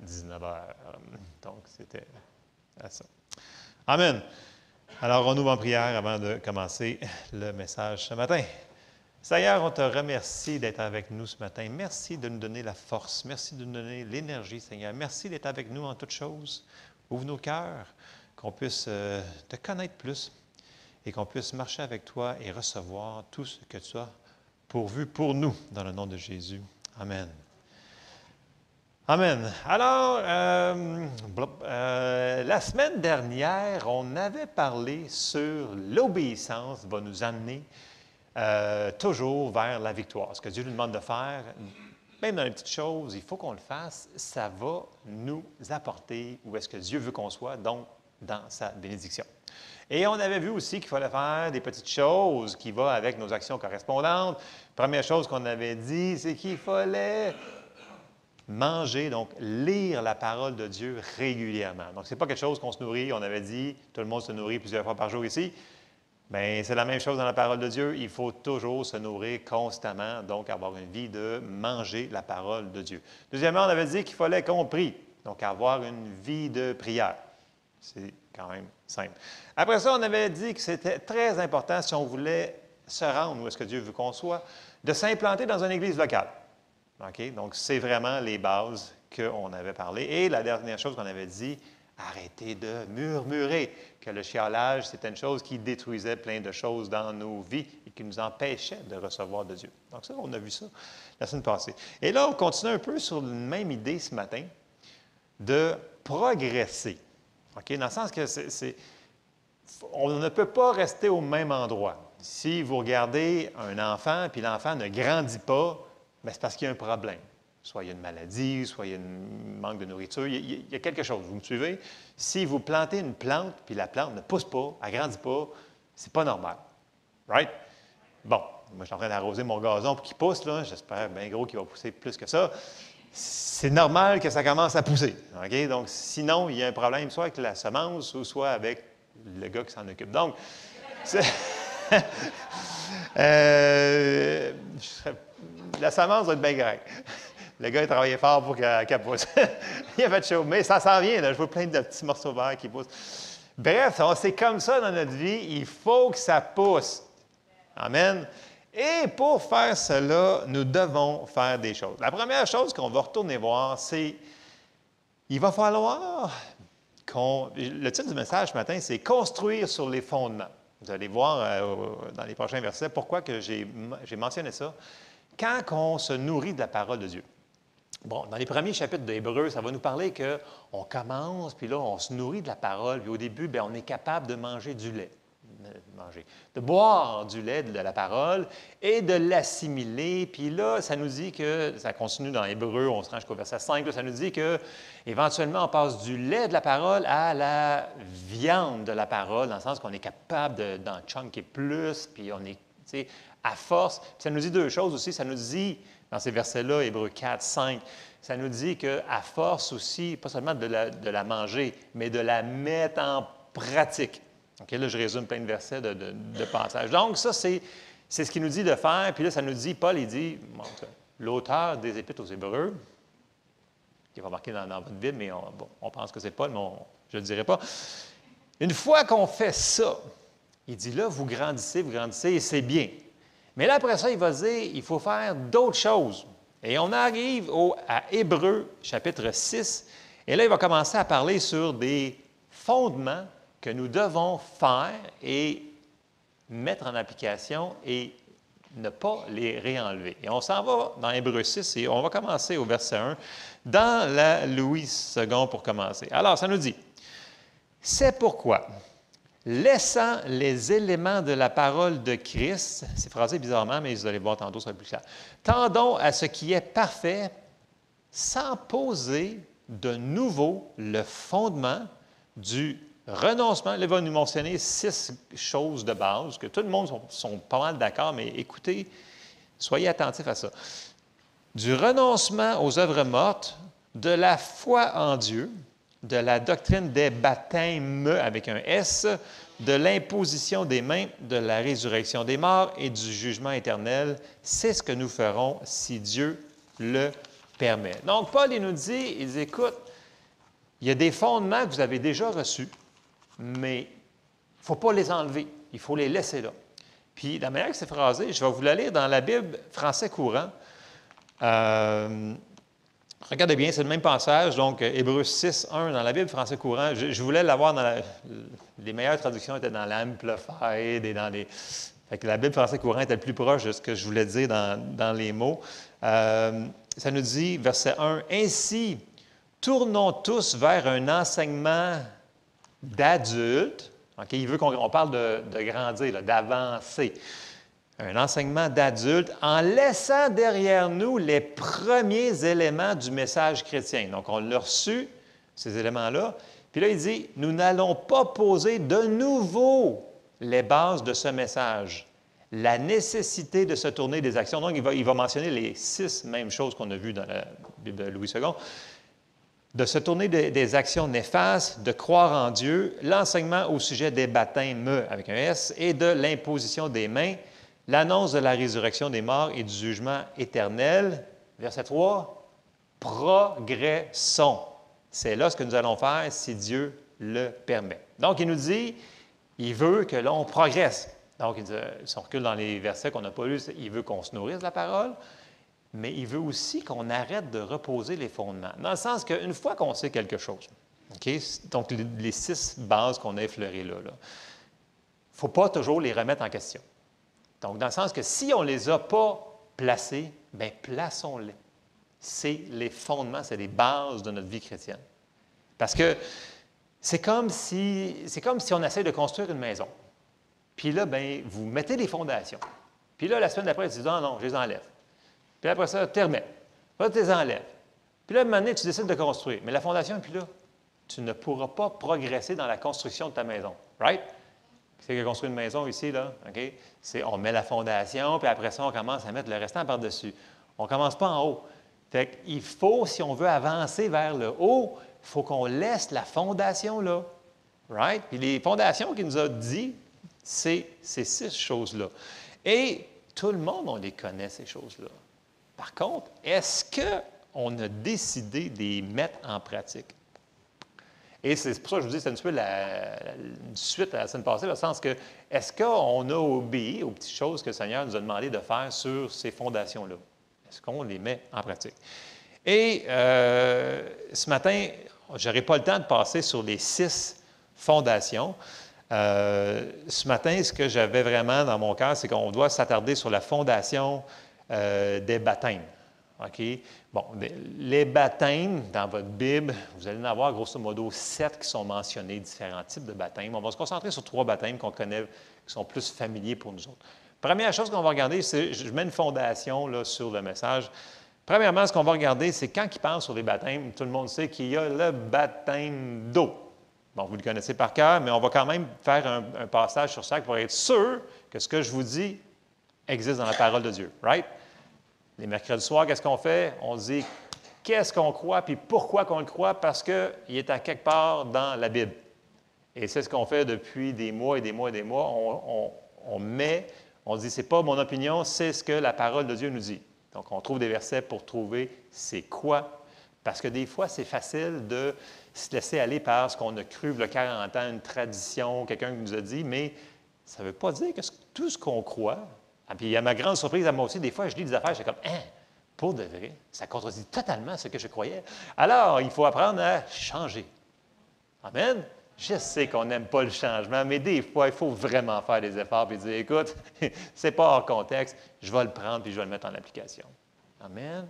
19 heures. Donc, c'était à ça. Amen. Alors, on ouvre en prière avant de commencer le message ce matin. Seigneur, on te remercie d'être avec nous ce matin. Merci de nous donner la force. Merci de nous donner l'énergie, Seigneur. Merci d'être avec nous en toutes choses. Ouvre nos cœurs, qu'on puisse te connaître plus et qu'on puisse marcher avec toi et recevoir tout ce que tu as pourvu pour nous, dans le nom de Jésus. Amen. Amen. Alors, la semaine dernière, on avait parlé sur l'obéissance va nous amener toujours vers la victoire. Ce que Dieu nous demande de faire, même dans les petites choses, il faut qu'on le fasse, ça va nous apporter où est-ce que Dieu veut qu'on soit, donc dans sa bénédiction. Et on avait vu aussi qu'il fallait faire des petites choses qui vont avec nos actions correspondantes. Première chose qu'on avait dit, c'est qu'il fallait manger, donc lire la parole de Dieu régulièrement. Donc, ce n'est pas quelque chose qu'on se nourrit. On avait dit, tout le monde se nourrit plusieurs fois par jour ici. Bien, c'est la même chose dans la parole de Dieu. Il faut toujours se nourrir constamment, donc avoir une vie de manger la parole de Dieu. Deuxièmement, on avait dit qu'il fallait qu'on prie, donc avoir une vie de prière. C'est quand même simple. Après ça, on avait dit que c'était très important, si on voulait se rendre où est-ce que Dieu veut qu'on soit, de s'implanter dans une église locale. OK? Donc, c'est vraiment les bases qu'on avait parlé. Et la dernière chose qu'on avait dit, arrêtez de murmurer, que le chialage, c'était une chose qui détruisait plein de choses dans nos vies et qui nous empêchait de recevoir de Dieu. Donc ça, on a vu ça la semaine passée. Et là, on continue un peu sur la même idée ce matin de progresser. OK? Dans le sens que on ne peut pas rester au même endroit. Si vous regardez un enfant, puis l'enfant ne grandit pas, bien, c'est parce qu'il y a un problème. Soit il y a une maladie, soit il y a un manque de nourriture, il y a quelque chose. Vous me suivez? Si vous plantez une plante, puis la plante ne pousse pas, elle ne grandit pas, c'est pas normal. Right? Bon, moi, je suis en train d'arroser mon gazon pour qu'il pousse, là. J'espère bien gros qu'il va pousser plus que ça. C'est normal que ça commence à pousser. OK? Donc, sinon, il y a un problème soit avec la semence ou soit avec le gars qui s'en occupe. Donc, la semence va être bien correcte. Le gars, il travaillait fort pour qu'elle pousse. Il a fait chaud. Mais ça s'en vient, là. Je vois plein de petits morceaux verts qui poussent. Bref, c'est comme ça dans notre vie. Il faut que ça pousse. Amen. Et pour faire cela, nous devons faire des choses. La première chose qu'on va retourner voir, c'est il va falloir le titre du message ce matin, c'est « Construire sur les fondements ». Vous allez voir dans les prochains versets pourquoi que j'ai mentionné ça. Quand on se nourrit de la parole de Dieu. Bon, dans les premiers chapitres d'Hébreux, ça va nous parler qu'on commence, puis là, on se nourrit de la parole, puis au début, bien, on est capable de manger du lait. De boire du lait de la parole et de l'assimiler. Puis là, ça nous dit que, ça continue dans Hébreux, on se rend jusqu'au verset 5, là, ça nous dit qu'éventuellement, on passe du lait de la parole à la viande de la parole, dans le sens qu'on est capable d'en chunker plus, puis on est, tu sais, à force. Puis ça nous dit deux choses aussi. Ça nous dit, dans ces versets-là, Hébreux 4, 5, ça nous dit qu'à force aussi, pas seulement de la manger, mais de la mettre en pratique. OK, là, je résume plein de versets de passage. Donc, ça, c'est ce qu'il nous dit de faire. Puis là, ça nous dit, Paul, il dit, bon, l'auteur des Épîtres aux Hébreux, qui va marquer dans votre Bible, mais on pense que c'est Paul, mais je ne le dirai pas. Une fois qu'on fait ça, il dit là, vous grandissez, et c'est bien. Mais là, après ça, il va dire, il faut faire d'autres choses. Et on arrive à Hébreux, chapitre 6, et là, il va commencer à parler sur des fondements que nous devons faire et mettre en application et ne pas les réenlever. Et on s'en va dans Hébreux 6 et on va commencer au verset 1, dans la Louis II pour commencer. Alors, ça nous dit, « C'est pourquoi, laissant les éléments de la parole de Christ, c'est phrasé bizarrement, mais vous allez voir tantôt, ça va être plus clair, tendons à ce qui est parfait, sans poser de nouveau le fondement du renoncement. Là, il va nous mentionner 6 choses de base, que tout le monde sont pas mal d'accord, mais écoutez, soyez attentifs à ça. Du renoncement aux œuvres mortes, de la foi en Dieu, de la doctrine des baptêmes avec un S, de l'imposition des mains, de la résurrection des morts et du jugement éternel. C'est ce que nous ferons si Dieu le permet. Donc, Paul, il nous dit, écoute, il y a des fondements que vous avez déjà reçus, mais il ne faut pas les enlever, il faut les laisser là. Puis, la manière que c'est phrasé, je vais vous la lire dans la Bible français courant. Regardez bien, c'est le même passage, donc Hébreux 6, 1 dans la Bible français courant. Je voulais l'avoir dans les meilleures traductions étaient dans l'Amplified et dans les... Fait que la Bible français courant était le plus proche de ce que je voulais dire dans les mots. Ça nous dit, verset 1, « Ainsi, tournons tous vers un enseignement d'adulte. » Okay, il veut qu'on parle de grandir, d'avancer. Un enseignement d'adulte en laissant derrière nous les premiers éléments du message chrétien. Donc, on l'a reçu, ces éléments-là. Puis là, il dit, nous n'allons pas poser de nouveau les bases de ce message. La nécessité de se tourner des actions. Donc, il va mentionner les 6 mêmes choses qu'on a vues dans la Bible de Louis II. De se tourner des actions néfastes, de croire en Dieu, l'enseignement au sujet des baptêmes avec un S et de l'imposition des mains, l'annonce de la résurrection des morts et du jugement éternel. Verset 3, progressons. C'est là ce que nous allons faire si Dieu le permet. Donc, il nous dit, il veut que l'on progresse. Donc, si on recule dans les versets qu'on n'a pas lus, il veut qu'on se nourrisse de la parole, mais il veut aussi qu'on arrête de reposer les fondements. Dans le sens qu'une fois qu'on sait quelque chose, okay, donc les 6 bases qu'on a effleurées là, il ne faut pas toujours les remettre en question. Donc, dans le sens que si on ne les a pas placés, bien, plaçons-les. C'est les fondements, c'est les bases de notre vie chrétienne. Parce que c'est comme si on essaie de construire une maison. Puis là, bien, vous mettez les fondations. Puis là, la semaine d'après, tu dis, non, non, je les enlève. Puis après ça, tu remets. Là, tu les enlèves. Puis là, un moment donné, tu décides de construire. Mais la fondation, puis là, tu ne pourras pas progresser dans la construction de ta maison. Right? C'est qui a construit une maison ici, là, OK? On met la fondation, puis après ça, on commence à mettre le restant par-dessus. On ne commence pas en haut. Fait qu'il faut, si on veut avancer vers le haut, il faut qu'on laisse la fondation là. Right? Puis les fondations qu'il nous a dit, c'est ces 6 choses-là. Et tout le monde, on les connaît, ces choses-là. Par contre, est-ce qu'on a décidé de les mettre en pratique? Et c'est pour ça que je vous dis, c'est un petit peu une suite à la semaine passée, dans le sens que, est-ce qu'on a obéi aux petites choses que le Seigneur nous a demandé de faire sur ces fondations-là? Est-ce qu'on les met en pratique? Et ce matin, je n'aurai pas le temps de passer sur les 6 fondations. Ce matin, ce que j'avais vraiment dans mon cœur, c'est qu'on doit s'attarder sur la fondation des baptêmes. OK? Bon, les baptêmes, dans votre Bible, vous allez en avoir grosso modo 7 qui sont mentionnés, différents types de baptêmes. On va se concentrer sur 3 baptêmes qu'on connaît, qui sont plus familiers pour nous autres. Première chose qu'on va regarder, c'est, je mets une fondation là, sur le message. Premièrement, ce qu'on va regarder, c'est quand il parle sur les baptêmes, tout le monde sait qu'il y a le baptême d'eau. Bon, vous le connaissez par cœur, mais on va quand même faire un passage sur ça pour être sûr que ce que je vous dis existe dans la parole de Dieu. Right? Les mercredis soirs, qu'est-ce qu'on fait? On dit qu'est-ce qu'on croit, puis pourquoi qu'on le croit, parce qu'il est à quelque part dans la Bible. Et c'est ce qu'on fait depuis des mois et des mois et des mois. On dit, c'est pas mon opinion, c'est ce que la parole de Dieu nous dit. Donc, on trouve des versets pour trouver c'est quoi. Parce que des fois, c'est facile de se laisser aller par ce qu'on a cru il y a 40 ans, une tradition, quelqu'un qui nous a dit, mais ça ne veut pas dire que tout ce qu'on croit. Ah, puis à ma grande surprise, à moi aussi, des fois, je lis des affaires, je suis comme, hein, pour de vrai, ça contredit totalement ce que je croyais. Alors, il faut apprendre à changer. Amen. Je sais qu'on n'aime pas le changement, mais des fois, il faut vraiment faire des efforts et dire, écoute, c'est pas hors contexte, je vais le prendre et je vais le mettre en application. Amen.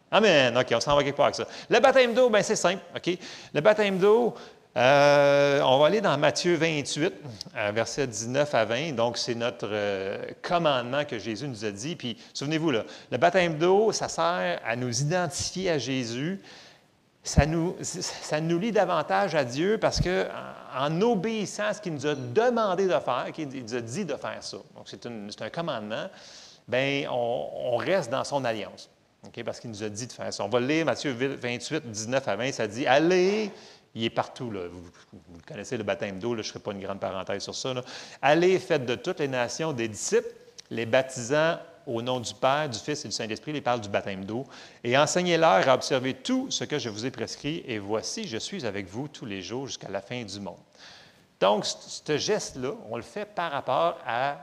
Amen. OK, on s'en va quelque part avec ça. Le baptême d'eau, bien, c'est simple. OK? Le baptême d'eau, on va aller dans Matthieu 28, versets 19 à 20. Donc, c'est notre commandement que Jésus nous a dit. Puis, souvenez-vous, là, le baptême d'eau, ça sert à nous identifier à Jésus. Ça nous lie davantage à Dieu parce qu'en obéissant à ce qu'il nous a demandé de faire, qu'il nous a dit de faire ça, donc c'est un commandement, bien, on reste dans son alliance. Okay? Parce qu'il nous a dit de faire ça. On va lire Matthieu 28, 19 à 20, ça dit « Allez », il est partout, là. Vous connaissez le baptême d'eau, là, je ne ferai pas une grande parenthèse sur ça. Là. « Allez, faites de toutes les nations des disciples, les baptisant au nom du Père, du Fils et du Saint-Esprit. Il parle du baptême d'eau. Et enseignez-leur à observer tout ce que je vous ai prescrit. Et voici, je suis avec vous tous les jours jusqu'à la fin du monde. Donc, ce geste-là, on le fait par rapport à,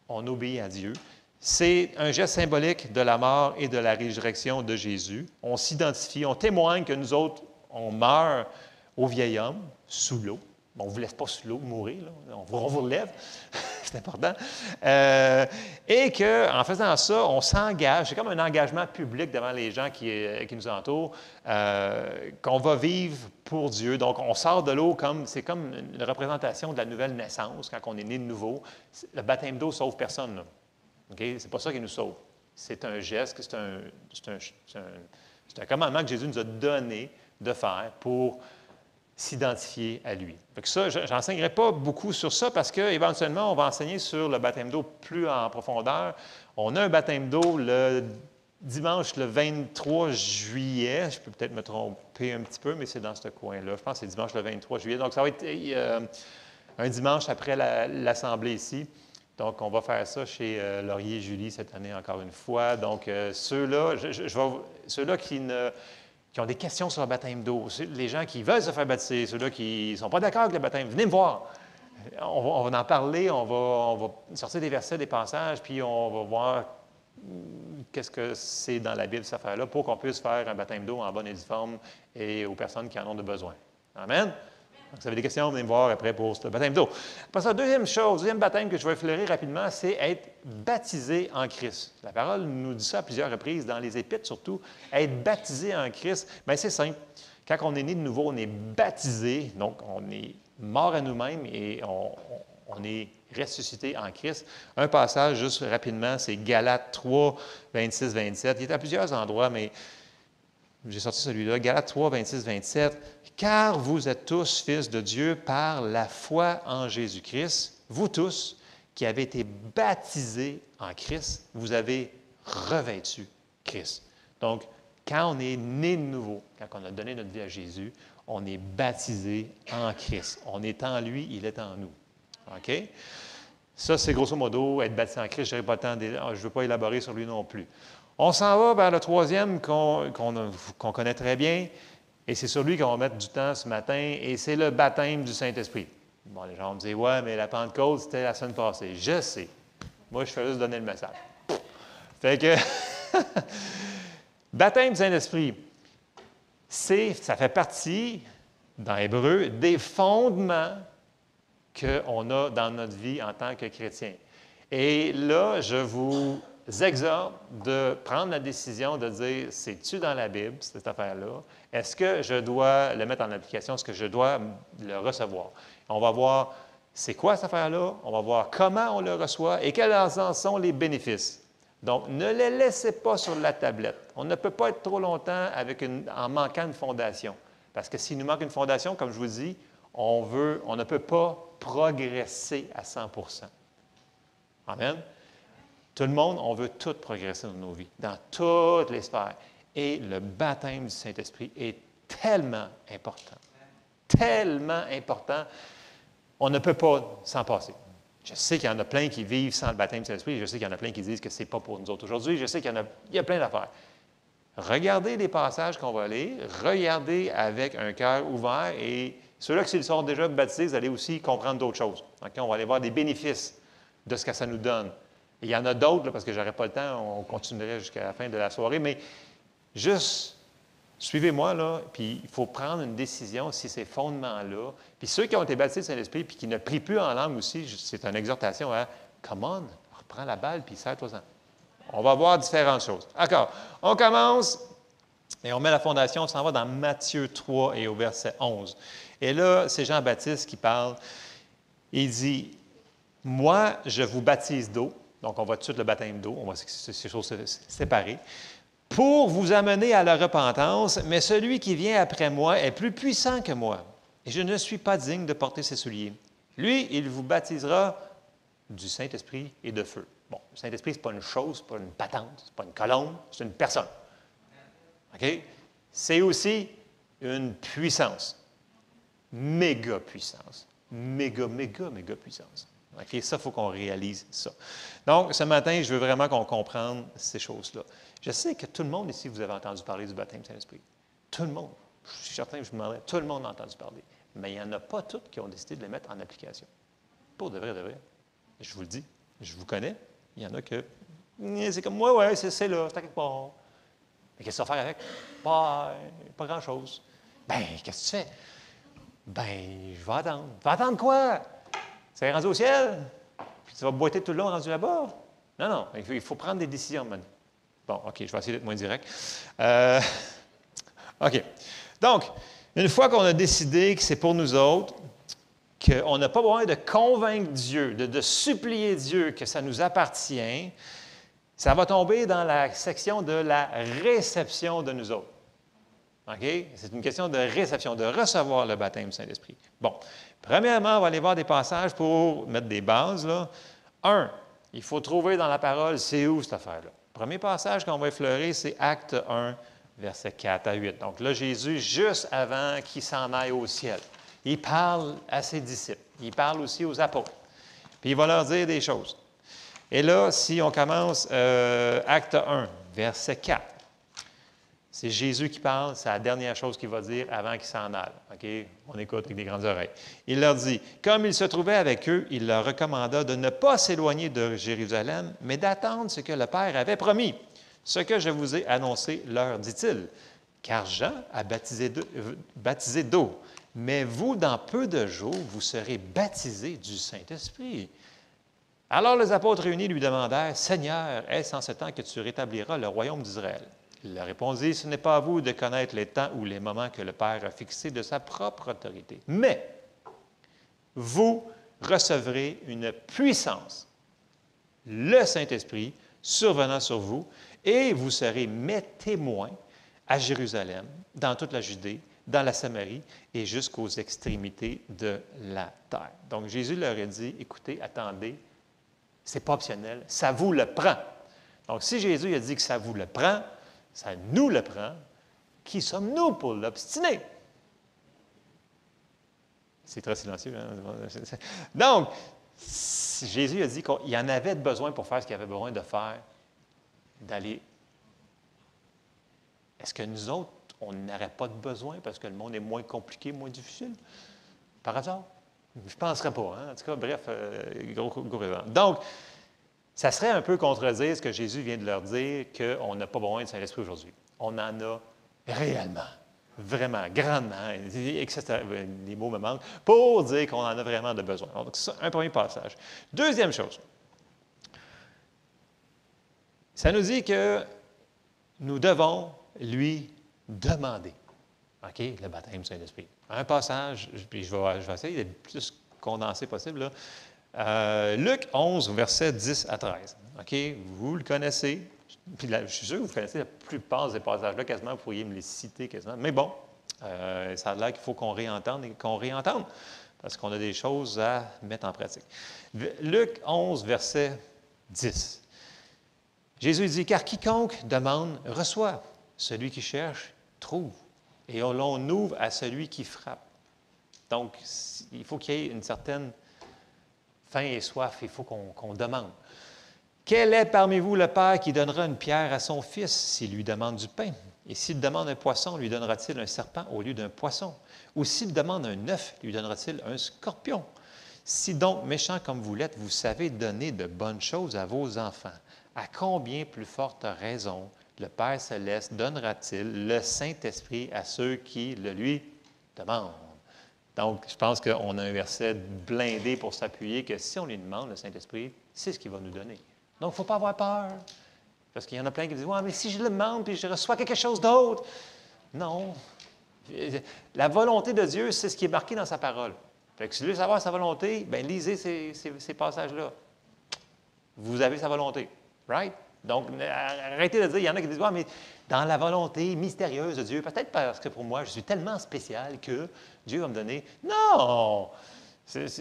on obéit à Dieu. C'est un geste symbolique de la mort et de la résurrection de Jésus. On s'identifie, on témoigne que nous autres, on meurt au vieil homme, sous l'eau. On ne vous laisse pas sous l'eau mourir, là. On vous relève, c'est important. Et qu'en faisant ça, on s'engage, c'est comme un engagement public devant les gens qui nous entourent, qu'on va vivre pour Dieu. Donc, on sort de l'eau comme, c'est comme une représentation de la nouvelle naissance, quand on est né de nouveau. Le baptême d'eau ne sauve personne, là. Okay? Ce n'est pas ça qui nous sauve. C'est un geste, c'est un commandement que Jésus nous a donné de faire pour s'identifier à lui. Fait que ça, je n'enseignerai pas beaucoup sur ça parce qu'éventuellement, on va enseigner sur le baptême d'eau plus en profondeur. On a un baptême d'eau le dimanche le 23 juillet. Je peux peut-être me tromper un petit peu, mais c'est dans ce coin-là. Je pense que c'est dimanche le 23 juillet. Donc, ça va être un dimanche après l'assemblée ici. Donc, on va faire ça chez Laurier et Julie cette année, encore une fois. Donc, ceux-là, ceux-là qui ont des questions sur le baptême d'eau, les gens qui veulent se faire baptiser, ceux-là qui ne sont pas d'accord avec le baptême, venez me voir. On va en parler, on va sortir des versets, des passages, puis on va voir qu'est-ce que c'est dans la Bible, cette affaire-là, pour qu'on puisse faire un baptême d'eau en bonne et due forme et aux personnes qui en ont de besoin. Amen? Donc, si vous avez des questions, venez me voir après pour ce baptême d'eau. Après ça, deuxième baptême que je vais effleurer rapidement, c'est être baptisé en Christ. La parole nous dit ça à plusieurs reprises, dans les Épîtres surtout. Être baptisé en Christ, bien, c'est simple. Quand on est né de nouveau, on est baptisé, donc on est mort à nous-mêmes et on est ressuscité en Christ. Un passage, juste rapidement, c'est Galates 3, 26, 27. Il est à plusieurs endroits, mais j'ai sorti celui-là. Galates 3, 26, 27. « Car vous êtes tous fils de Dieu par la foi en Jésus-Christ, vous tous qui avez été baptisés en Christ, vous avez revêtu Christ. » Donc, quand on est né de nouveau, quand on a donné notre vie à Jésus, on est baptisé en Christ. On est en lui, il est en nous. OK? Ça, c'est grosso modo être baptisé en Christ. Je ne veux pas élaborer sur lui non plus. On s'en va vers le troisième qu'on connaît très bien, et c'est sur lui qu'on va mettre du temps ce matin, et c'est le baptême du Saint-Esprit. Bon, les gens me disent, ouais, mais la Pentecôte, c'était la semaine passée. Je sais. Moi, je fais juste donner le message. Fait que, baptême du Saint-Esprit, ça fait partie, dans Hébreu, des fondements qu'on a dans notre vie en tant que chrétien. Et là, je vous exhorte de prendre la décision de dire, c'est-tu dans la Bible, cette affaire-là? Est-ce que je dois le mettre en application? Est-ce que je dois le recevoir? On va voir, c'est quoi cette affaire-là? On va voir comment on le reçoit et quels en sont les bénéfices. Donc, ne les laissez pas sur la tablette. On ne peut pas être trop longtemps en manquant une fondation. Parce que s'il nous manque une fondation, comme je vous dis, on ne peut pas progresser à 100 %. Amen? Tout le monde, on veut tout progresser dans nos vies, dans toutes les sphères. Et le baptême du Saint-Esprit est tellement important. Tellement important. On ne peut pas s'en passer. Je sais qu'il y en a plein qui vivent sans le baptême du Saint-Esprit. Je sais qu'il y en a plein qui disent que ce n'est pas pour nous autres aujourd'hui. Je sais qu'il y a plein d'affaires. Regardez les passages qu'on va lire. Regardez avec un cœur ouvert. Et ceux-là qui sont déjà baptisés, vous allez aussi comprendre d'autres choses. Okay? On va aller voir des bénéfices de ce que ça nous donne. Et il y en a d'autres, là, parce que je n'aurai pas le temps, on continuerait jusqu'à la fin de la soirée, mais juste, suivez-moi, là, puis il faut prendre une décision si ces fondements-là, puis ceux qui ont été baptisés du Saint-Esprit, puis qui ne prient plus en langue aussi, c'est une exhortation à « Come on, reprends la balle, puis serre-toi-en ». On va voir différentes choses. D'accord, on commence, et on met la fondation, on s'en va dans Matthieu 3 et au verset 11. Et là, c'est Jean-Baptiste qui parle, il dit « Moi, je vous baptise d'eau ». Donc, on va tout de suite le baptême d'eau, on va ces choses séparées. Pour vous amener à la repentance, mais celui qui vient après moi est plus puissant que moi, et je ne suis pas digne de porter ses souliers. Lui, il vous baptisera du Saint-Esprit et de feu. Bon, le Saint-Esprit, ce n'est pas une chose, ce n'est pas une patente, ce n'est pas une colombe, c'est une personne. OK? C'est aussi une puissance. Méga puissance. Méga puissance. OK? Ça, il faut qu'on réalise ça. Donc, ce matin, je veux vraiment qu'on comprenne ces choses-là. Je sais que tout le monde ici, vous avez entendu parler du baptême du Saint-Esprit. Tout le monde. Je suis certain que je vous demanderais, tout le monde a entendu parler. Mais il n'y en a pas toutes qui ont décidé de le mettre en application. Pour de vrai, de vrai. Je vous le dis, je vous connais. Il y en a que, c'est comme moi, ouais, c'est là, c'est quelque part. Mais qu'est-ce que tu vas faire avec? Pas grand-chose. Ben, qu'est-ce que tu fais? Ben, je vais attendre. Tu vas attendre quoi? C'est rendu au ciel? Puis tu vas boiter tout le long rendu là-bas? Non, non, il faut prendre des décisions, man. Bon, OK, je vais essayer d'être moins direct. OK. Donc, une fois qu'on a décidé que c'est pour nous autres, qu'on n'a pas besoin de convaincre Dieu, de supplier Dieu que ça nous appartient, ça va tomber dans la section de la réception de nous autres. OK? C'est une question de réception, de recevoir le baptême du Saint-Esprit. Bon. Premièrement, on va aller voir des passages pour mettre des bases, là. 1, il faut trouver dans la parole, c'est où cette affaire-là? Le premier passage qu'on va effleurer, c'est Acte 1, versets 4 à 8. Donc là, Jésus, juste avant qu'il s'en aille au ciel, il parle à ses disciples. Il parle aussi aux apôtres. Puis il va leur dire des choses. Et là, si on commence Acte 1, verset 4, c'est Jésus qui parle, c'est la dernière chose qu'il va dire avant qu'il s'en aille. OK? On écoute avec des grandes oreilles. Il leur dit, comme il se trouvait avec eux, il leur recommanda de ne pas s'éloigner de Jérusalem, mais d'attendre ce que le Père avait promis. Ce que je vous ai annoncé, leur dit-il. Car Jean a baptisé d'eau, mais vous, dans peu de jours, vous serez baptisés du Saint-Esprit. Alors les apôtres réunis lui demandèrent, Seigneur, est-ce en ce temps que tu rétabliras le royaume d'Israël? Il leur répondit, ce n'est pas à vous de connaître les temps ou les moments que le Père a fixés de sa propre autorité. Mais vous recevrez une puissance, le Saint-Esprit, survenant sur vous, et vous serez mes témoins à Jérusalem, dans toute la Judée, dans la Samarie et jusqu'aux extrémités de la terre. Donc Jésus leur a dit, écoutez, attendez, ce n'est pas optionnel, ça vous le prend. Donc si Jésus a dit que ça vous le prend, ça nous le prend. Qui sommes-nous pour l'obstiner? C'est très silencieux. Hein? Donc, Jésus a dit qu'il y en avait besoin pour faire ce qu'il avait besoin de faire, d'aller. Est-ce que nous autres, on n'aurait pas de besoin parce que le monde est moins compliqué, moins difficile? Par hasard? Je ne penserais pas. Hein? En tout cas, bref, gros raisonnement. Donc, ça serait un peu contredire ce que Jésus vient de leur dire, qu'on n'a pas besoin de Saint-Esprit aujourd'hui. On en a réellement, vraiment, grandement, etc. Les mots me manquent, pour dire qu'on en a vraiment de besoin. Donc, c'est un premier passage. Deuxième chose, ça nous dit que nous devons lui demander, OK, le baptême du Saint-Esprit. Un passage, puis je vais essayer d'être le plus condensé possible, là. Luc 11, versets 10 à 13. OK? Vous le connaissez. Puis là, je suis sûr que vous connaissez la plupart de ces passages-là, quasiment, vous pourriez me les citer quasiment. Mais bon, ça a l'air qu'il faut qu'on réentende et qu'on réentende, parce qu'on a des choses à mettre en pratique. Luc 11, verset 10. Jésus dit, « Car quiconque demande, reçoit. Celui qui cherche, trouve. Et l'on ouvre à celui qui frappe. » Donc, il faut qu'il y ait une certaine faim et soif, il faut qu'on demande. Quel est parmi vous le père qui donnera une pierre à son fils s'il lui demande du pain? Et s'il demande un poisson, lui donnera-t-il un serpent au lieu d'un poisson? Ou s'il demande un œuf, lui donnera-t-il un scorpion? Si donc, méchants comme vous l'êtes, vous savez donner de bonnes choses à vos enfants, à combien plus forte raison le Père céleste donnera-t-il le Saint-Esprit à ceux qui le lui demandent? Donc, je pense qu'on a un verset blindé pour s'appuyer que si on lui demande le Saint-Esprit, c'est ce qu'il va nous donner. Donc, il ne faut pas avoir peur. Parce qu'il y en a plein qui disent, « Ouais, mais si je le demande puis je reçois quelque chose d'autre. » Non. La volonté de Dieu, c'est ce qui est marqué dans sa parole. Fait que si vous voulez savoir sa volonté, bien, lisez ces passages-là. Vous avez sa volonté. Right? Donc, arrêtez de dire, il y en a qui disent, « Ouais, mais dans la volonté mystérieuse de Dieu, peut-être parce que pour moi, je suis tellement spécial que Dieu va me donner. » Non!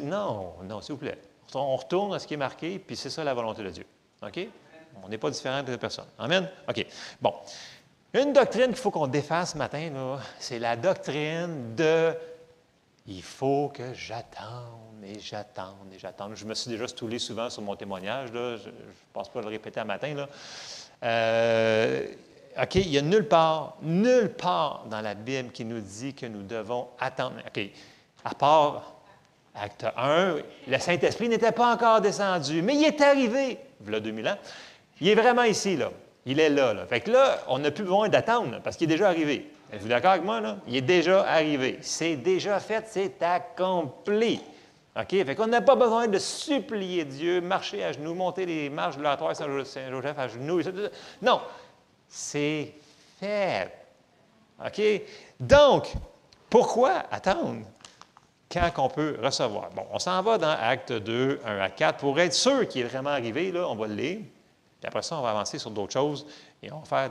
Non, s'il vous plaît. On retourne à ce qui est marqué, puis c'est ça la volonté de Dieu. OK? On n'est pas différent de personne. Amen? OK. Bon. Une doctrine qu'il faut qu'on défasse ce matin, c'est la doctrine de il faut que j'attende et j'attende et j'attende. Je me suis déjà stoulé souvent sur mon témoignage, là. Je ne pense pas le répéter un matin, là. OK, il n'y a nulle part dans la Bible qui nous dit que nous devons attendre. OK, à part Acte 1, le Saint-Esprit n'était pas encore descendu, mais il est arrivé, il y a 2000 ans. Il est vraiment ici, là. Il est là, là. Fait que là, on n'a plus besoin d'attendre, parce qu'il est déjà arrivé. Êtes-vous d'accord avec moi, là? Il est déjà arrivé. C'est déjà fait, c'est accompli. OK? Fait qu'on n'a pas besoin de supplier Dieu, marcher à genoux, monter les marches de l'oratoire Saint-Joseph à genoux. Non, c'est fait. OK? Donc, pourquoi attendre quand on peut recevoir? Bon, on s'en va dans Acte 2, 1 à 4, pour être sûr qu'il est vraiment arrivé, là, on va le lire. Puis après ça, on va avancer sur d'autres choses et on va faire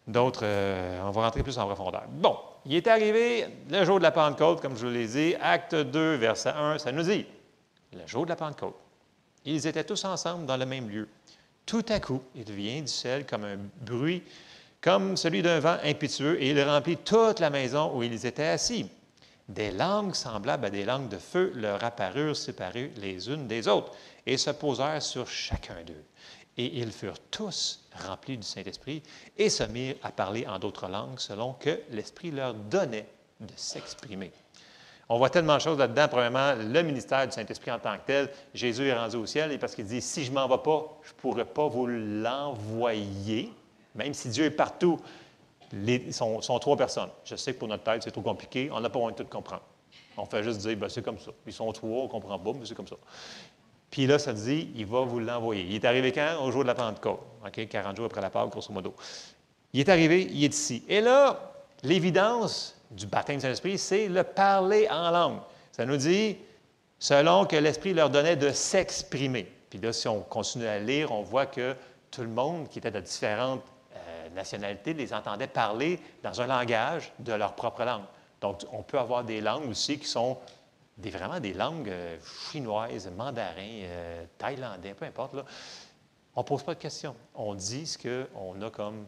on va rentrer plus en profondeur. Bon, il est arrivé le jour de la Pentecôte, comme je vous l'ai dit, Acte 2, verset 1, ça nous dit, le jour de la Pentecôte, ils étaient tous ensemble dans le même lieu. Tout à coup, il vient du ciel comme un bruit, comme celui d'un vent impétueux, et il remplit toute la maison où ils étaient assis. Des langues semblables à des langues de feu leur apparurent séparées les unes des autres, et se posèrent sur chacun d'eux. Et ils furent tous remplis du Saint-Esprit et se mirent à parler en d'autres langues selon que l'Esprit leur donnait de s'exprimer. On voit tellement de choses là-dedans. Premièrement, le ministère du Saint-Esprit en tant que tel. Jésus est rendu au ciel et parce qu'il dit, si je ne m'en vais pas, je ne pourrai pas vous l'envoyer. Même si Dieu est partout, sont trois personnes. Je sais que pour notre tête, c'est trop compliqué. On n'a pas besoin de tout comprendre. On fait juste dire, bien, c'est comme ça. Ils sont trois, on ne comprend pas, mais c'est comme ça. Puis là, ça dit, il va vous l'envoyer. Il est arrivé quand? Au jour de la Pentecôte. OK? 40 jours après la Pâque, grosso modo. Il est arrivé, il est ici. Et là, l'évidence du baptême du Saint-Esprit, c'est le parler en langue. Ça nous dit, selon que l'Esprit leur donnait de s'exprimer. Puis là, si on continue à lire, on voit que tout le monde qui était de différentes nationalités les entendait parler dans un langage de leur propre langue. Donc, on peut avoir des langues aussi qui sont vraiment des langues chinoises, mandarin, thaïlandais, peu importe. Là. On ne pose pas de questions. On dit ce qu'on a comme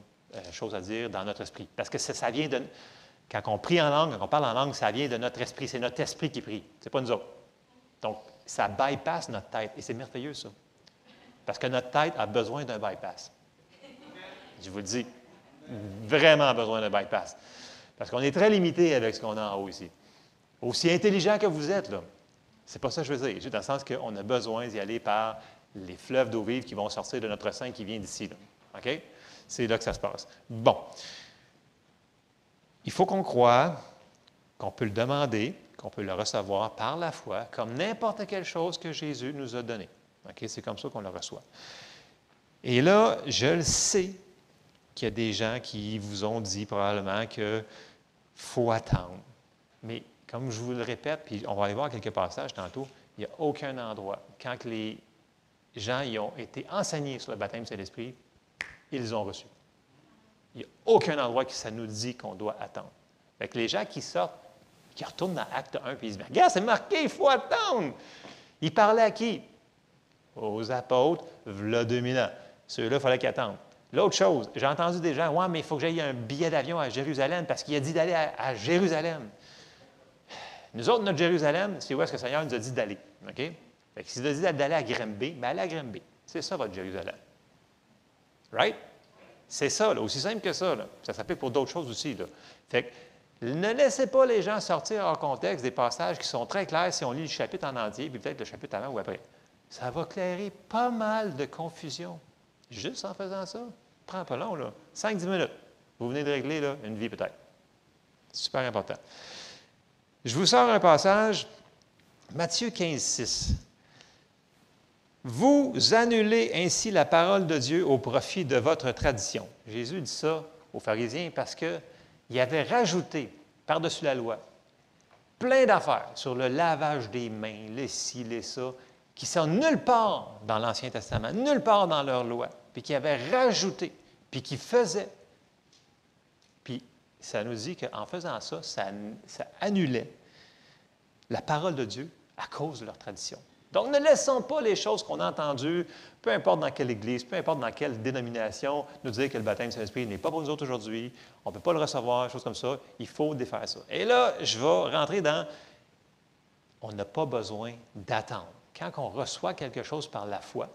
chose à dire dans notre esprit. Parce que ça vient de... Quand on prie en langue, quand on parle en langue, ça vient de notre esprit. C'est notre esprit qui prie. Ce n'est pas nous autres. Donc, ça bypasse notre tête. Et c'est merveilleux, ça. Parce que notre tête a besoin d'un bypass. Je vous le dis. Vraiment besoin d'un bypass. Parce qu'on est très limité avec ce qu'on a en haut ici. Aussi intelligent que vous êtes, là. C'est pas ça que je veux dire. Dans le sens qu'on a besoin d'y aller par les fleuves d'eau vive qui vont sortir de notre sein qui vient d'ici. Là. OK? C'est là que ça se passe. Bon. Il faut qu'on croie qu'on peut le demander, qu'on peut le recevoir par la foi, comme n'importe quelle chose que Jésus nous a donnée. OK? C'est comme ça qu'on le reçoit. Et là, je le sais qu'il y a des gens qui vous ont dit probablement qu'il faut attendre. Mais comme je vous le répète, puis on va aller voir quelques passages tantôt, il n'y a aucun endroit. Quand les gens y ont été enseignés sur le baptême du Saint-Esprit, ils ont reçu. Il n'y a aucun endroit qui ça nous dit qu'on doit attendre. Fait que les gens qui sortent, qui retournent dans Acte 1, puis ils disent, regarde, c'est marqué, il faut attendre. Ils parlaient à qui? Aux apôtres, v'là 2000 ans. Ceux-là, il fallait qu'ils attendent. L'autre chose, j'ai entendu des gens, ouais, mais il faut que j'aille un billet d'avion à Jérusalem parce qu'il a dit d'aller à Jérusalem. Nous autres, notre Jérusalem, c'est où est-ce que le Seigneur nous a dit d'aller. OK? Fait que s'il nous a dit d'aller à Granby, bien allez à Granby. C'est ça, votre Jérusalem. Right? C'est ça, là, aussi simple que ça. Là. Ça s'applique pour d'autres choses aussi. Là. Fait que ne laissez pas les gens sortir hors contexte des passages qui sont très clairs si on lit le chapitre en entier, puis peut-être le chapitre avant ou après. Ça va clairer pas mal de confusion. Juste en faisant ça. Prends pas long, là. 5-10 minutes. Vous venez de régler là, une vie peut-être. Super important. Je vous sors un passage, Matthieu 15, 6. Vous annulez ainsi la parole de Dieu au profit de votre tradition. Jésus dit ça aux pharisiens parce qu'il avait rajouté par-dessus la loi plein d'affaires sur le lavage des mains, les ci, les ça, qui sont nulle part dans l'Ancien Testament, nulle part dans leur loi, puis qui avaient rajouté, puis qui faisaient. Puis ça nous dit qu'en faisant ça, ça annulait la parole de Dieu à cause de leur tradition. Donc, ne laissons pas les choses qu'on a entendues, peu importe dans quelle église, peu importe dans quelle dénomination, nous dire que le baptême du Saint-Esprit n'est pas pour nous autres aujourd'hui, on ne peut pas le recevoir, choses comme ça. Il faut défaire ça. Et là, je vais rentrer dans on n'a pas besoin d'attendre. Quand on reçoit quelque chose par la foi,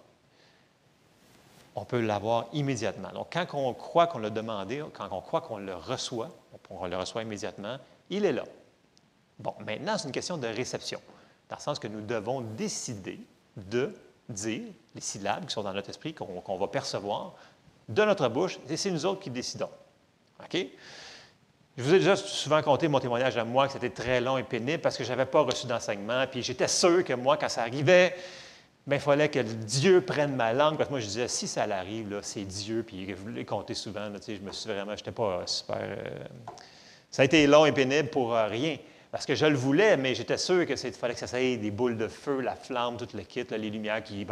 on peut l'avoir immédiatement. Donc, quand on croit qu'on l'a demandé, quand on croit qu'on le reçoit, on le reçoit immédiatement, il est là. Bon, maintenant, c'est une question de réception, dans le sens que nous devons décider de dire les syllabes qui sont dans notre esprit, qu'on va percevoir de notre bouche, et c'est nous autres qui décidons. OK? Je vous ai déjà souvent conté mon témoignage à moi, que c'était très long et pénible parce que je n'avais pas reçu d'enseignement, puis j'étais sûr que moi, quand ça arrivait, bien, il fallait que Dieu prenne ma langue, parce que moi, je disais, si ça l'arrive, là, c'est Dieu, puis je l'ai compté souvent, là, je me suis vraiment, je n'étais pas super... ça a été long et pénible pour rien, parce que je le voulais, mais j'étais sûr qu'il fallait que ça ait des boules de feu, la flamme, tout le kit, là, les lumières qui...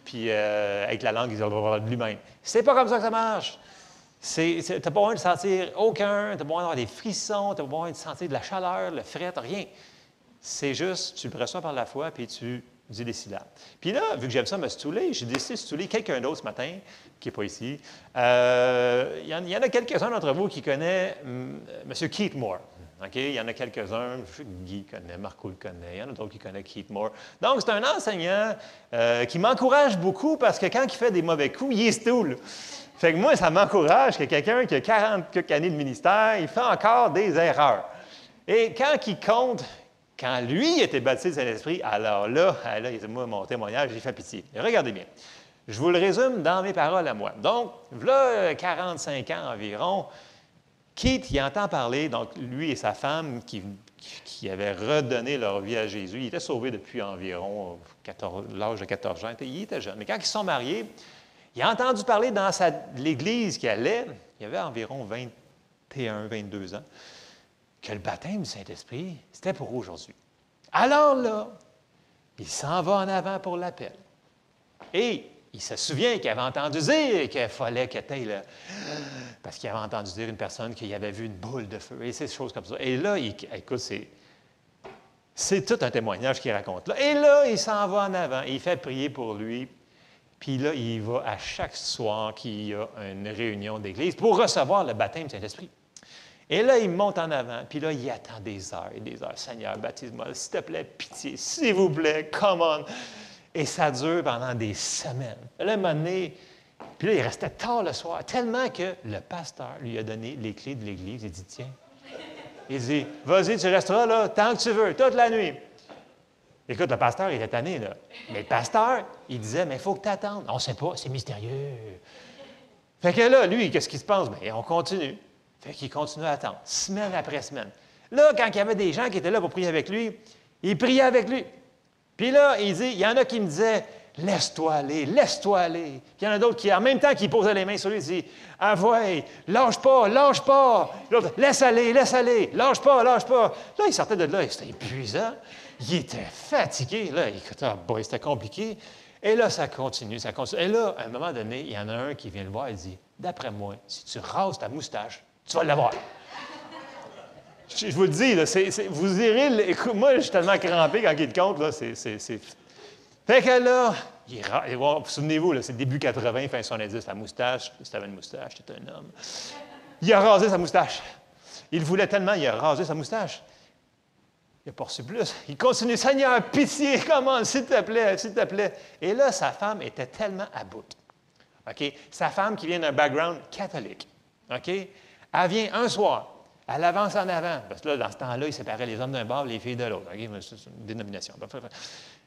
Puis avec la langue, de lui-même. C'est pas comme ça que ça marche. Tu n'as pas besoin de sentir aucun, tu n'as pas besoin d'avoir des frissons, tu n'as pas besoin de sentir de la chaleur, le fret, rien. C'est juste, tu le reçois par la foi, puis tu dis des syllabes. Puis là, vu que j'aime ça me stouler, j'ai décidé de stouler quelqu'un d'autre ce matin, qui n'est pas ici. Il y en a quelques-uns d'entre vous qui connaissent M. Keith Moore. Okay? Il y en a quelques-uns, Guy connaît, Marco le connaît, il y en a d'autres qui connaissent Keith Moore. Donc, c'est un enseignant qui m'encourage beaucoup parce que quand il fait des mauvais coups, il est stoule. Fait que moi, ça m'encourage que quelqu'un qui a 40 quelques années de ministère, il fait encore des erreurs. Et quand il compte, quand lui était baptisé du Saint-Esprit, alors là, moi, mon témoignage, j'ai fait pitié. Et regardez bien. Je vous le résume dans mes paroles à moi. Donc, là, 45 ans environ, Keith, il entend parler, donc lui et sa femme qui avaient redonné leur vie à Jésus, ils étaient sauvés depuis environ l'âge de 14 ans, il était jeune. Mais quand ils se sont mariés, il a entendu parler dans l'église qui allait, il y avait environ 21, 22 ans, que le baptême du Saint-Esprit, c'était pour aujourd'hui. Alors là, il s'en va en avant pour l'appel. Et il se souvient qu'il avait entendu dire qu'il fallait que tu ailles parce qu'il avait entendu dire une personne qu'il avait vu une boule de feu, et ces choses comme ça. Et là, écoute, c'est tout un témoignage qu'il raconte là. Et là, il s'en va en avant, et il fait prier pour lui. Puis là, il va à chaque soir qu'il y a une réunion d'église pour recevoir le baptême du Saint-Esprit. Et là, il monte en avant, puis là, il attend des heures et des heures. Seigneur, baptise-moi, s'il te plaît, pitié, s'il vous plaît, come on. Et ça dure pendant des semaines. Là, un moment donné, puis là, il restait tard le soir, tellement que le pasteur lui a donné les clés de l'église. Il dit, tiens. Il dit, vas-y, tu resteras là tant que tu veux, toute la nuit. Écoute, le pasteur, il était tanné, là. Mais le pasteur, il disait, mais il faut que tu attendes. On ne sait pas, c'est mystérieux. Fait que là, lui, qu'est-ce qui se passe? Bien, on continue. Fait qu'il continue à attendre, semaine après semaine. Là, quand il y avait des gens qui étaient là pour prier avec lui, il priait avec lui. Puis là, il y en a qui me disaient, laisse-toi aller, laisse-toi aller. Puis il y en a d'autres qui, en même temps qu'ils posaient les mains sur lui, ils disaient, avouez, lâche pas, lâche pas. L'autre, laisse aller, lâche pas, lâche pas. Là, il sortait de là, c'était épuisant. Il était fatigué. Là, écoute, c'était compliqué. Et là, ça continue, ça continue. Et là, à un moment donné, il y en a un qui vient le voir et dit, d'après moi, si tu rases ta moustache, tu vas l'avoir. Je vous le dis, là, vous irez... Écoute, moi, je suis tellement crampé quand il te compte, là, c'est... Fait que là, souvenez-vous, là, c'est début 80, fin 70, la moustache, si tu avais une moustache, tu étais un homme. Il a rasé sa moustache. Il voulait tellement, il a rasé sa moustache. Il n'a pas reçu plus. Il continue, Seigneur, pitié, comment, s'il te plaît, s'il te plaît. Et là, sa femme était tellement à bout. OK? Sa femme qui vient d'un background catholique. OK? Elle vient un soir. Elle avance en avant. Parce que là, dans ce temps-là, il séparait les hommes d'un bord et les filles de l'autre. OK? C'est une dénomination.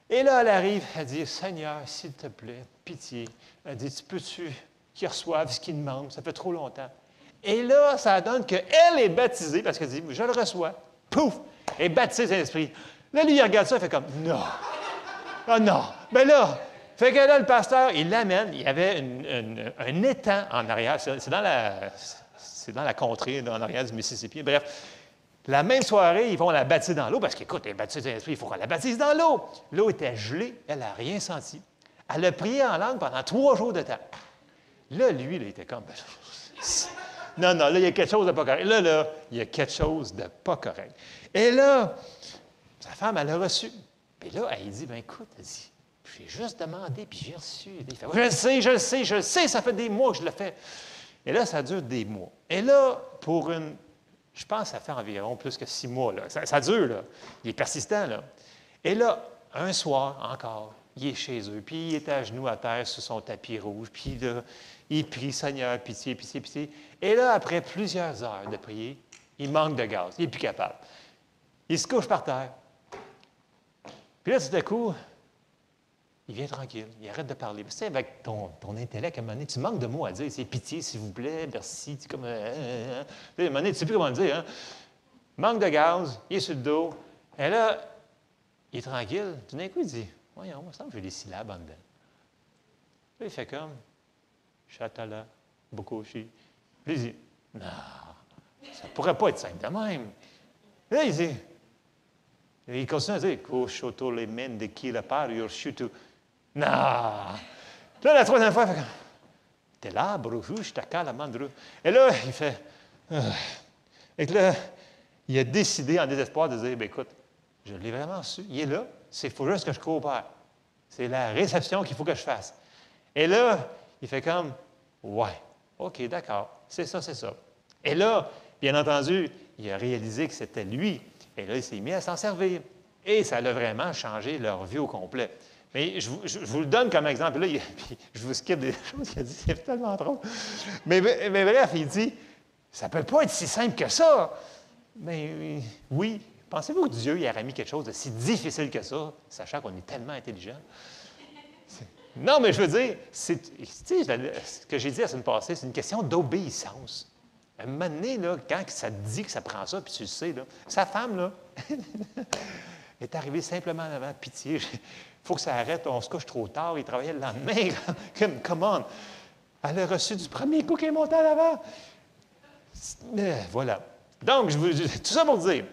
Et là, elle arrive, elle dit, Seigneur, s'il te plaît, pitié. Elle dit, peux-tu qu'ils reçoivent ce qu'ils demandent? Ça fait trop longtemps. Et là, ça donne qu'elle est baptisée, parce qu'elle dit, je le reçois. Pouf! Elle est baptisée Saint-Esprit. Là, lui, il regarde ça, il fait comme, non. Ah non. Ben là, fait que là, le pasteur, il l'amène. Il y avait un étang en arrière. C'est dans la contrée, en arrière du Mississippi. Bref, la même soirée, ils vont la baptiser dans l'eau, parce qu'écoute, elle est baptisée Saint-Esprit, il faut qu'on la baptise dans l'eau. L'eau était gelée, elle n'a rien senti. Elle a prié en langue pendant 3 jours de temps. Là, lui, il était comme, non, là, il y a quelque chose de pas correct. Là, il y a quelque chose de pas correct. Et là, sa femme, elle a reçu. Puis là, elle dit, écoute, elle dit, j'ai juste demandé, puis j'ai reçu. Il fait, je le sais, ça fait des mois que je le fais. Et là, ça dure des mois. Et là, pour une Je pense que ça fait environ plus que 6 mois. Là. Ça dure, là. Il est persistant, là. Et là, un soir, encore, il est chez eux, puis il est à genoux à terre sur son tapis rouge, puis là, il prie, Seigneur, pitié, pitié, pitié. Et là, après plusieurs heures de prier, il manque de gaz, il n'est plus capable. Il se couche par terre. Puis là, tout à coup, il vient tranquille, il arrête de parler. Tu sais, avec ton intellect, à un moment donné, tu manques de mots à dire. C'est pitié, s'il vous plaît, merci. Tu comme, à un moment donné, tu ne sais plus comment le dire. Hein? Manque de gaz, il est sur le dos. Et là, il est tranquille. Tout d'un coup, il dit, voyons, il me semble que j'ai des syllabes en dedans. Là, il fait comme, Chatala, Bokoshi. Puis il dit, non, ça ne pourrait pas être simple de même. Là, il dit, il continue à dire, Koshoto les men de qui le par, Yorshutu. Non! Là, la troisième fois, il fait comme, t'es là, Broju, je t'accale la mandru. Et là, il fait, et là, il a décidé en désespoir de dire, bien, écoute, je l'ai vraiment su, il est là, il faut juste que je coopère. C'est la réception qu'il faut que je fasse. Et là, il fait comme, ouais, OK, d'accord, c'est ça, c'est ça. Et là, bien entendu, il a réalisé que c'était lui. Et là, il s'est mis à s'en servir. Et ça a vraiment changé leur vie au complet. Mais je vous le donne comme exemple. Là, puis je vous skip des choses qu'il a dit, c'est tellement drôle. Mais bref, il dit, ça ne peut pas être si simple que ça. Mais oui, pensez-vous que Dieu il aurait mis quelque chose de si difficile que ça, sachant qu'on est tellement intelligent? Non, mais je veux dire, ce que j'ai dit la semaine passée, c'est une question d'obéissance. À un moment donné, là, quand ça te dit que ça prend ça, puis tu le sais, là, sa femme, là, est arrivée simplement en avant, pitié, il faut que ça arrête, on se couche trop tard, il travaillait le lendemain, come on. Elle a reçu du premier coup qui est monté à l'avant. Voilà. Donc, tout ça pour dire,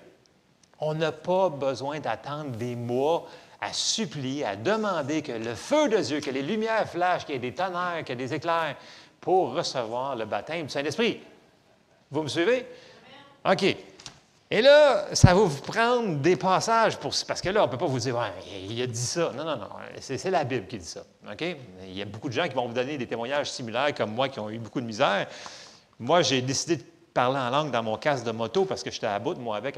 on n'a pas besoin d'attendre des mois à supplier, à demander que le feu de Dieu, que les lumières flashent, qu'il y ait des tonnerres, qu'il y ait des éclairs, pour recevoir le baptême du Saint-Esprit. Vous me suivez? OK. Et là, ça va vous prendre des passages parce que là, on ne peut pas vous dire, ouais, il a dit ça. Non, non, non. C'est la Bible qui dit ça. OK? Il y a beaucoup de gens qui vont vous donner des témoignages similaires, comme moi, qui ont eu beaucoup de misère. Moi, j'ai décidé de parler en langue dans mon casque de moto parce que j'étais à bout de moi avec.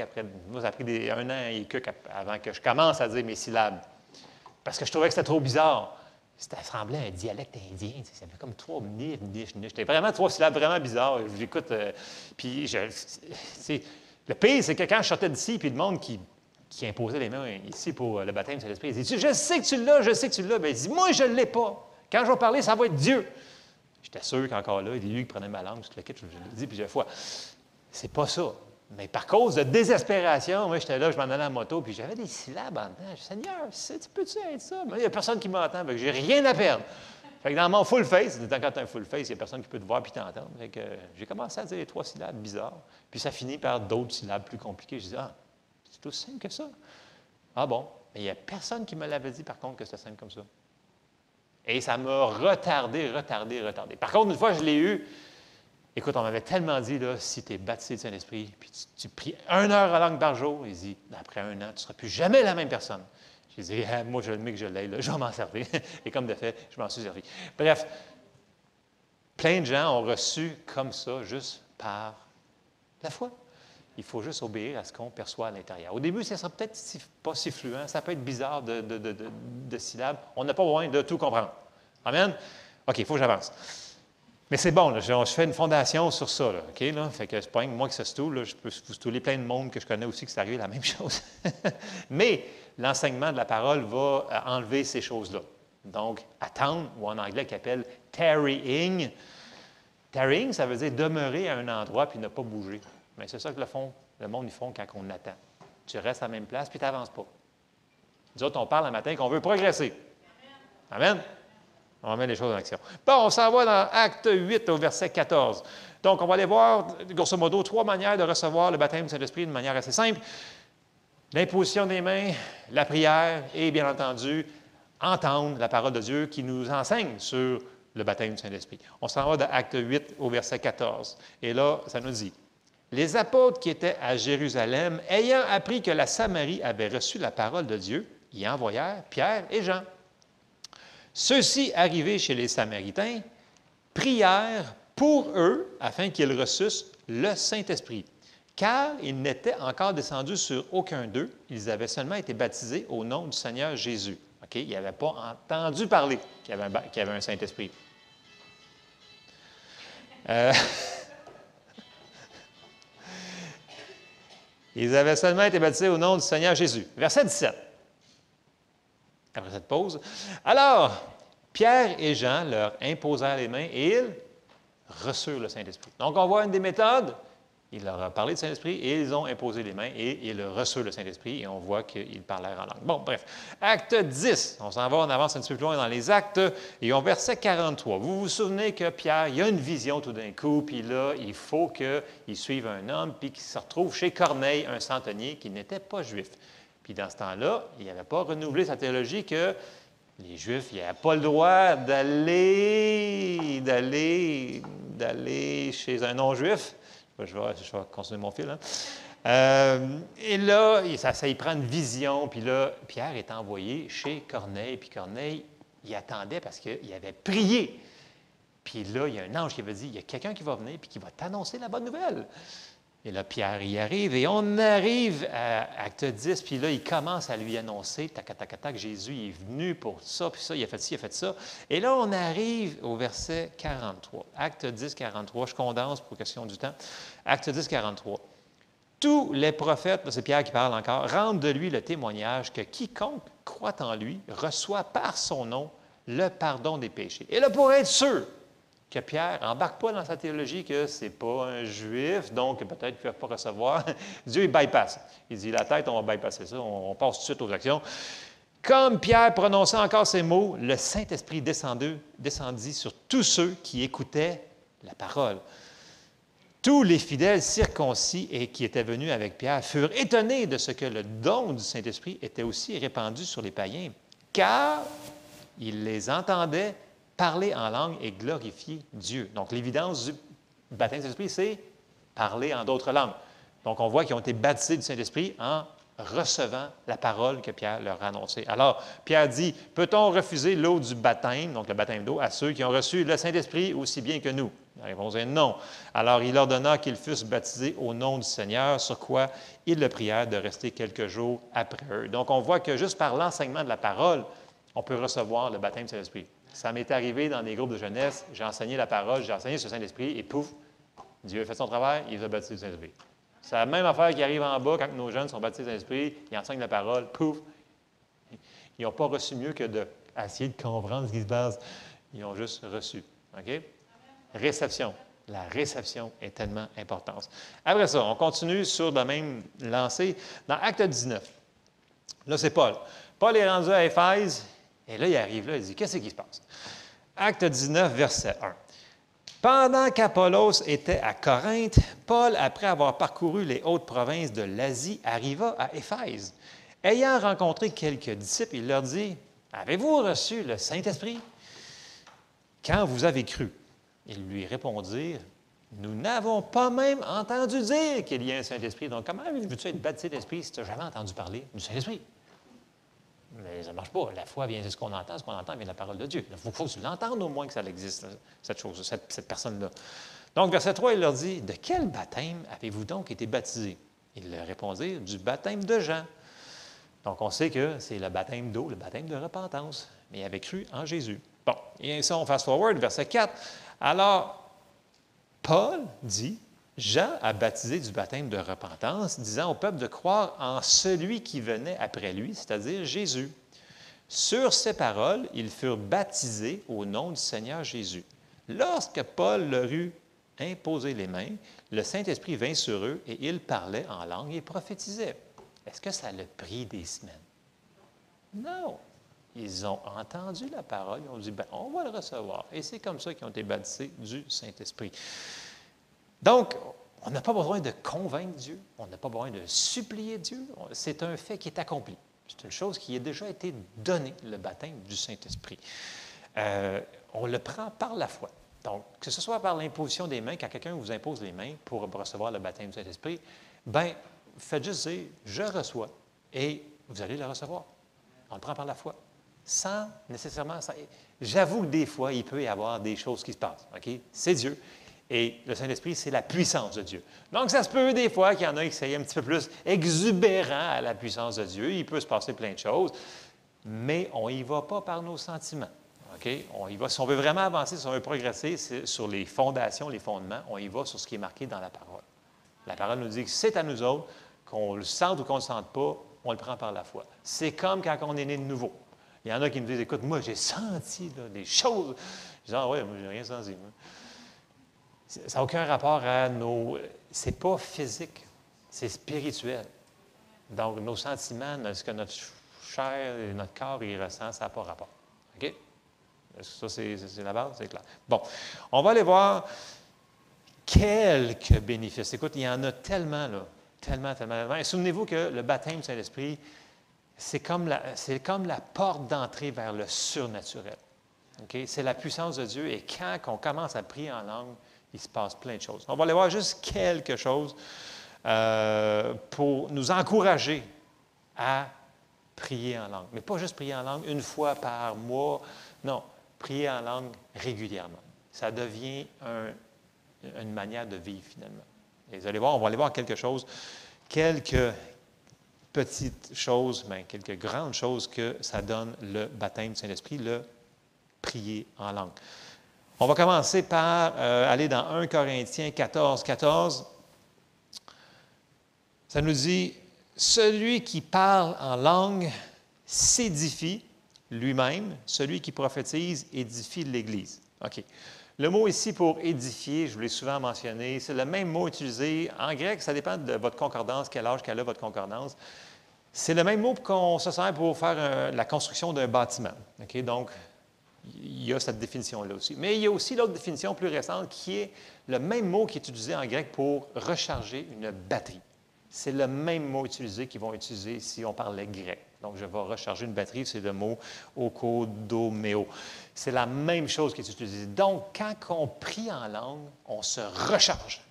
Moi, ça a pris 1 an et quelques avant que je commence à dire mes syllabes. Parce que je trouvais que c'était trop bizarre. Ça ressemblait à un dialecte indien. Ça fait comme 3 niche. C'était vraiment 3 syllabes vraiment bizarres. J'écoute. Puis, le pire, c'est que quand je sortais d'ici, puis le monde qui imposait les mains ici pour le baptême de l'Esprit, il dit, je sais que tu l'as, je sais que tu l'as. Bien, il dit, moi, je ne l'ai pas. Quand je vais parler, ça va être Dieu. J'étais sûr qu'encore là, il est lui qui prenait ma langue, je l'ai dit plusieurs fois. C'est pas ça. Mais par cause de désespération, moi, j'étais là, je m'en allais en moto, puis j'avais des syllabes en dedans. Je dis, Seigneur, peux-tu être ça? Mais il n'y a personne qui m'entend, donc j'ai rien à perdre. Fait que dans mon full face, quand tu as un full face, il n'y a personne qui peut te voir puis t'entendre. Fait que j'ai commencé à dire 3 syllabes bizarres, puis ça finit par d'autres syllabes plus compliquées. Je dis, c'est aussi simple que ça. Ah bon? Mais il n'y a personne qui me l'avait dit, par contre, que c'était simple comme ça. Et ça m'a retardé. Par contre, une fois, je l'ai eu. Écoute, on m'avait tellement dit, là, si tu es baptisé du Saint-Esprit, puis tu pries 1 heure à langue par jour, il dit, après 1 an, tu ne seras plus jamais la même personne. J'ai dit, moi, je le mets que je l'aille, je vais m'en servir. Et comme de fait, je m'en suis servi. Bref, plein de gens ont reçu comme ça, juste par la foi. Il faut juste obéir à ce qu'on perçoit à l'intérieur. Au début, ça ne sera peut-être pas si fluent, ça peut être bizarre de syllabes. On n'a pas besoin de tout comprendre. Amen? OK, il faut que j'avance. Mais c'est bon, là, je fais une fondation sur ça. Là, OK? Là? Fait que c'est pas moi qui se stoule, je peux vous stouler plein de monde que je connais aussi qui c'est arrivé la même chose. Mais l'enseignement de la parole va enlever ces choses-là. Donc, attendre, ou en anglais, qui appelle tarrying. Tarrying, ça veut dire demeurer à un endroit puis ne pas bouger. Mais c'est ça que le monde, ils font quand on attend. Tu restes à la même place puis tu n'avances pas. Nous autres, on parle un matin qu'on veut progresser. Amen? On va mettre les choses en action. Bon, on s'en va dans Acte 8 au verset 14. Donc, on va aller voir, grosso modo, 3 manières de recevoir le baptême du Saint-Esprit d'une manière assez simple. L'imposition des mains, la prière et, bien entendu, entendre la parole de Dieu qui nous enseigne sur le baptême du Saint-Esprit. On s'en va dans Acte 8 au verset 14. Et là, ça nous dit, « Les apôtres qui étaient à Jérusalem, ayant appris que la Samarie avait reçu la parole de Dieu, y envoyèrent Pierre et Jean. Ceux-ci, arrivés chez les Samaritains, prièrent pour eux afin qu'ils reçussent le Saint-Esprit. car ils n'étaient encore descendus sur aucun d'eux, ils avaient seulement été baptisés au nom du Seigneur Jésus. OK? Ils n'avaient pas entendu parler qu'il y avait un Saint-Esprit. Ils avaient seulement été baptisés au nom du Seigneur Jésus. Verset 17. Après cette pause. Alors, Pierre et Jean leur imposèrent les mains et ils reçurent le Saint-Esprit. Donc, on voit une des méthodes. Il leur a parlé du Saint-Esprit et ils ont imposé les mains et ils reçurent le Saint-Esprit et on voit qu'ils parlèrent en langue. Bon, bref. Acte 10. On s'en va, on avance un petit peu plus loin dans les actes et on verset 43. Vous vous souvenez que Pierre, il y a une vision tout d'un coup, puis là, il faut qu'il suive un homme, puis qu'il se retrouve chez Corneille, un centenier qui n'était pas juif. Puis dans ce temps-là, il n'avait pas renouvelé sa théologie que les Juifs, ils n'avaient pas le droit d'aller chez un non-juif. Je vais continuer mon fil. Et là, ça y prend une vision. Puis là, Pierre est envoyé chez Corneille. Puis Corneille, il attendait parce qu'il avait prié. Puis là, il y a un ange qui avait dit, il y a quelqu'un qui va venir puis qui va t'annoncer la bonne nouvelle. Et là, Pierre y arrive. Et on arrive à Acte 10. Puis là, il commence à lui annoncer, tac, Jésus est venu pour ça, puis ça, il a fait ci, il a fait ça. Et là, on arrive au verset 43. Acte 10, 43. Je condense pour question du temps. Acte 10, 43. Tous les prophètes, c'est Pierre qui parle encore, rendent de lui le témoignage que quiconque croit en lui reçoit par son nom le pardon des péchés. Et là, pour être sûr que Pierre n'embarque pas dans sa théologie que ce n'est pas un juif, donc peut-être qu'il ne peut pas recevoir, Dieu, il bypasse. Il dit, la tête, on va bypasser ça, on passe tout de suite aux actions. Comme Pierre prononçait encore ces mots, le Saint-Esprit descendit sur tous ceux qui écoutaient la parole. Tous les fidèles circoncis et qui étaient venus avec Pierre furent étonnés de ce que le don du Saint-Esprit était aussi répandu sur les païens, car ils les entendaient parler en langue et glorifier Dieu. Donc, l'évidence du baptême du Saint-Esprit, c'est parler en d'autres langues. Donc, on voit qu'ils ont été baptisés du Saint-Esprit en recevant la parole que Pierre leur a annoncée. Alors, Pierre dit, peut-on refuser l'eau du baptême, donc le baptême d'eau, à ceux qui ont reçu le Saint-Esprit aussi bien que nous? La réponse est non. Alors, il ordonna qu'ils fussent baptisés au nom du Seigneur, sur quoi ils le prièrent de rester quelques jours après eux. Donc, on voit que juste par l'enseignement de la parole, on peut recevoir le baptême du Saint-Esprit. Ça m'est arrivé dans des groupes de jeunesse, j'ai enseigné la parole, j'ai enseigné sur le Saint-Esprit, et pouf, Dieu a fait son travail, il les a baptisés du Saint-Esprit. C'est la même affaire qui arrive en bas quand nos jeunes sont baptisés du Saint-Esprit, ils enseignent la parole, pouf, ils n'ont pas reçu mieux que d'essayer de comprendre ce qui se passe. Ils ont juste reçu. OK? Réception. La réception est tellement importante. Après ça, on continue sur la même lancée dans Acte 19. Là, c'est Paul. Paul est rendu à Éphèse. Et là, il arrive là, il dit, qu'est-ce qui se passe? Acte 19, verset 1. Pendant qu'Apollos était à Corinthe, Paul, après avoir parcouru les hautes provinces de l'Asie, arriva à Éphèse. Ayant rencontré quelques disciples, il leur dit, avez-vous reçu le Saint-Esprit? Quand vous avez cru? Ils lui répondirent, nous n'avons pas même entendu dire qu'il y a un Saint-Esprit. Donc, comment veux-tu être baptisé d'Esprit si tu n'as jamais entendu parler du Saint-Esprit? Mais ça ne marche pas. La foi vient de ce qu'on entend vient de la parole de Dieu. Il faut que tu l'entendes au moins que ça existe, cette chose, cette personne-là. Donc, verset 3, il leur dit, de quel baptême avez-vous donc été baptisés? Ils leur répondirent, du baptême de Jean. Donc, on sait que c'est le baptême d'eau, le baptême de repentance. Mais ils avaient cru en Jésus. Bon, et ça, on fast-forward, verset 4. Alors, Paul dit, Jean a baptisé du baptême de repentance, disant au peuple de croire en celui qui venait après lui, c'est-à-dire Jésus. Sur ces paroles, ils furent baptisés au nom du Seigneur Jésus. Lorsque Paul leur eut imposé les mains, le Saint-Esprit vint sur eux et ils parlaient en langue et prophétisaient. Est-ce que ça a pris des semaines? Non. Ils ont entendu la parole, ils ont dit, on va le recevoir. Et c'est comme ça qu'ils ont été baptisés du Saint-Esprit. Donc, on n'a pas besoin de convaincre Dieu, on n'a pas besoin de supplier Dieu. C'est un fait qui est accompli. C'est une chose qui a déjà été donnée, le baptême du Saint-Esprit. On le prend par la foi. Donc, que ce soit par l'imposition des mains, quand quelqu'un vous impose les mains pour recevoir le baptême du Saint-Esprit, faites juste dire, je reçois, et vous allez le recevoir. On le prend par la foi. Sans nécessairement... J'avoue que des fois, il peut y avoir des choses qui se passent. OK? C'est Dieu. Et le Saint-Esprit, c'est la puissance de Dieu. Donc, ça se peut des fois qu'il y en a qui soient un petit peu plus exubérants à la puissance de Dieu. Il peut se passer plein de choses, mais on n'y va pas par nos sentiments. OK? On y va. Si on veut vraiment avancer, si on veut progresser sur les fondations, les fondements, on y va sur ce qui est marqué dans la parole. La parole nous dit que c'est à nous autres, qu'on le sente ou qu'on ne le sente pas, on le prend par la foi. C'est comme quand on est né de nouveau. Il y en a qui me disent, écoute, moi, j'ai senti là, des choses. Je dis, ah ouais, moi, je n'ai rien senti. Moi. Ça n'a aucun rapport à nos... C'est pas physique, c'est spirituel. Donc, nos sentiments, ce que notre chair et notre corps y ressent, ça n'a pas rapport. OK? Ça, c'est la base, c'est clair. Bon, on va aller voir quelques bénéfices. Écoute, il y en a tellement, là. Tellement. Et souvenez-vous que le baptême du Saint-Esprit, c'est comme la porte d'entrée vers le surnaturel. Okay? C'est la puissance de Dieu. Et quand on commence à prier en langue, il se passe plein de choses. On va aller voir juste quelque chose pour nous encourager à prier en langue. Mais pas juste prier en langue une fois par mois. Non, prier en langue régulièrement. Ça devient une manière de vivre, finalement. Et vous allez voir, on va aller voir quelque chose, quelques petites choses, mais quelques grandes choses que ça donne le baptême du Saint-Esprit, le prier en langue. On va commencer par aller dans 1 Corinthiens 14. Ça nous dit, « Celui qui parle en langue s'édifie lui-même, celui qui prophétise édifie l'Église. » OK. Le mot ici pour édifier, je vous l'ai souvent mentionné, c'est le même mot utilisé en grec, ça dépend de votre concordance, quel âge qu'elle a votre concordance. C'est le même mot qu'on se sert pour faire la construction d'un bâtiment. OK? Donc, il y a cette définition-là aussi. Mais il y a aussi l'autre définition plus récente qui est le même mot qui est utilisé en grec pour recharger une batterie. C'est le même mot utilisé qu'ils vont utiliser si on parlait grec. Donc, je vais recharger une batterie, c'est le mot okodoméo. C'est la même chose qui est utilisée. Donc, quand on prie en langue, on se recharge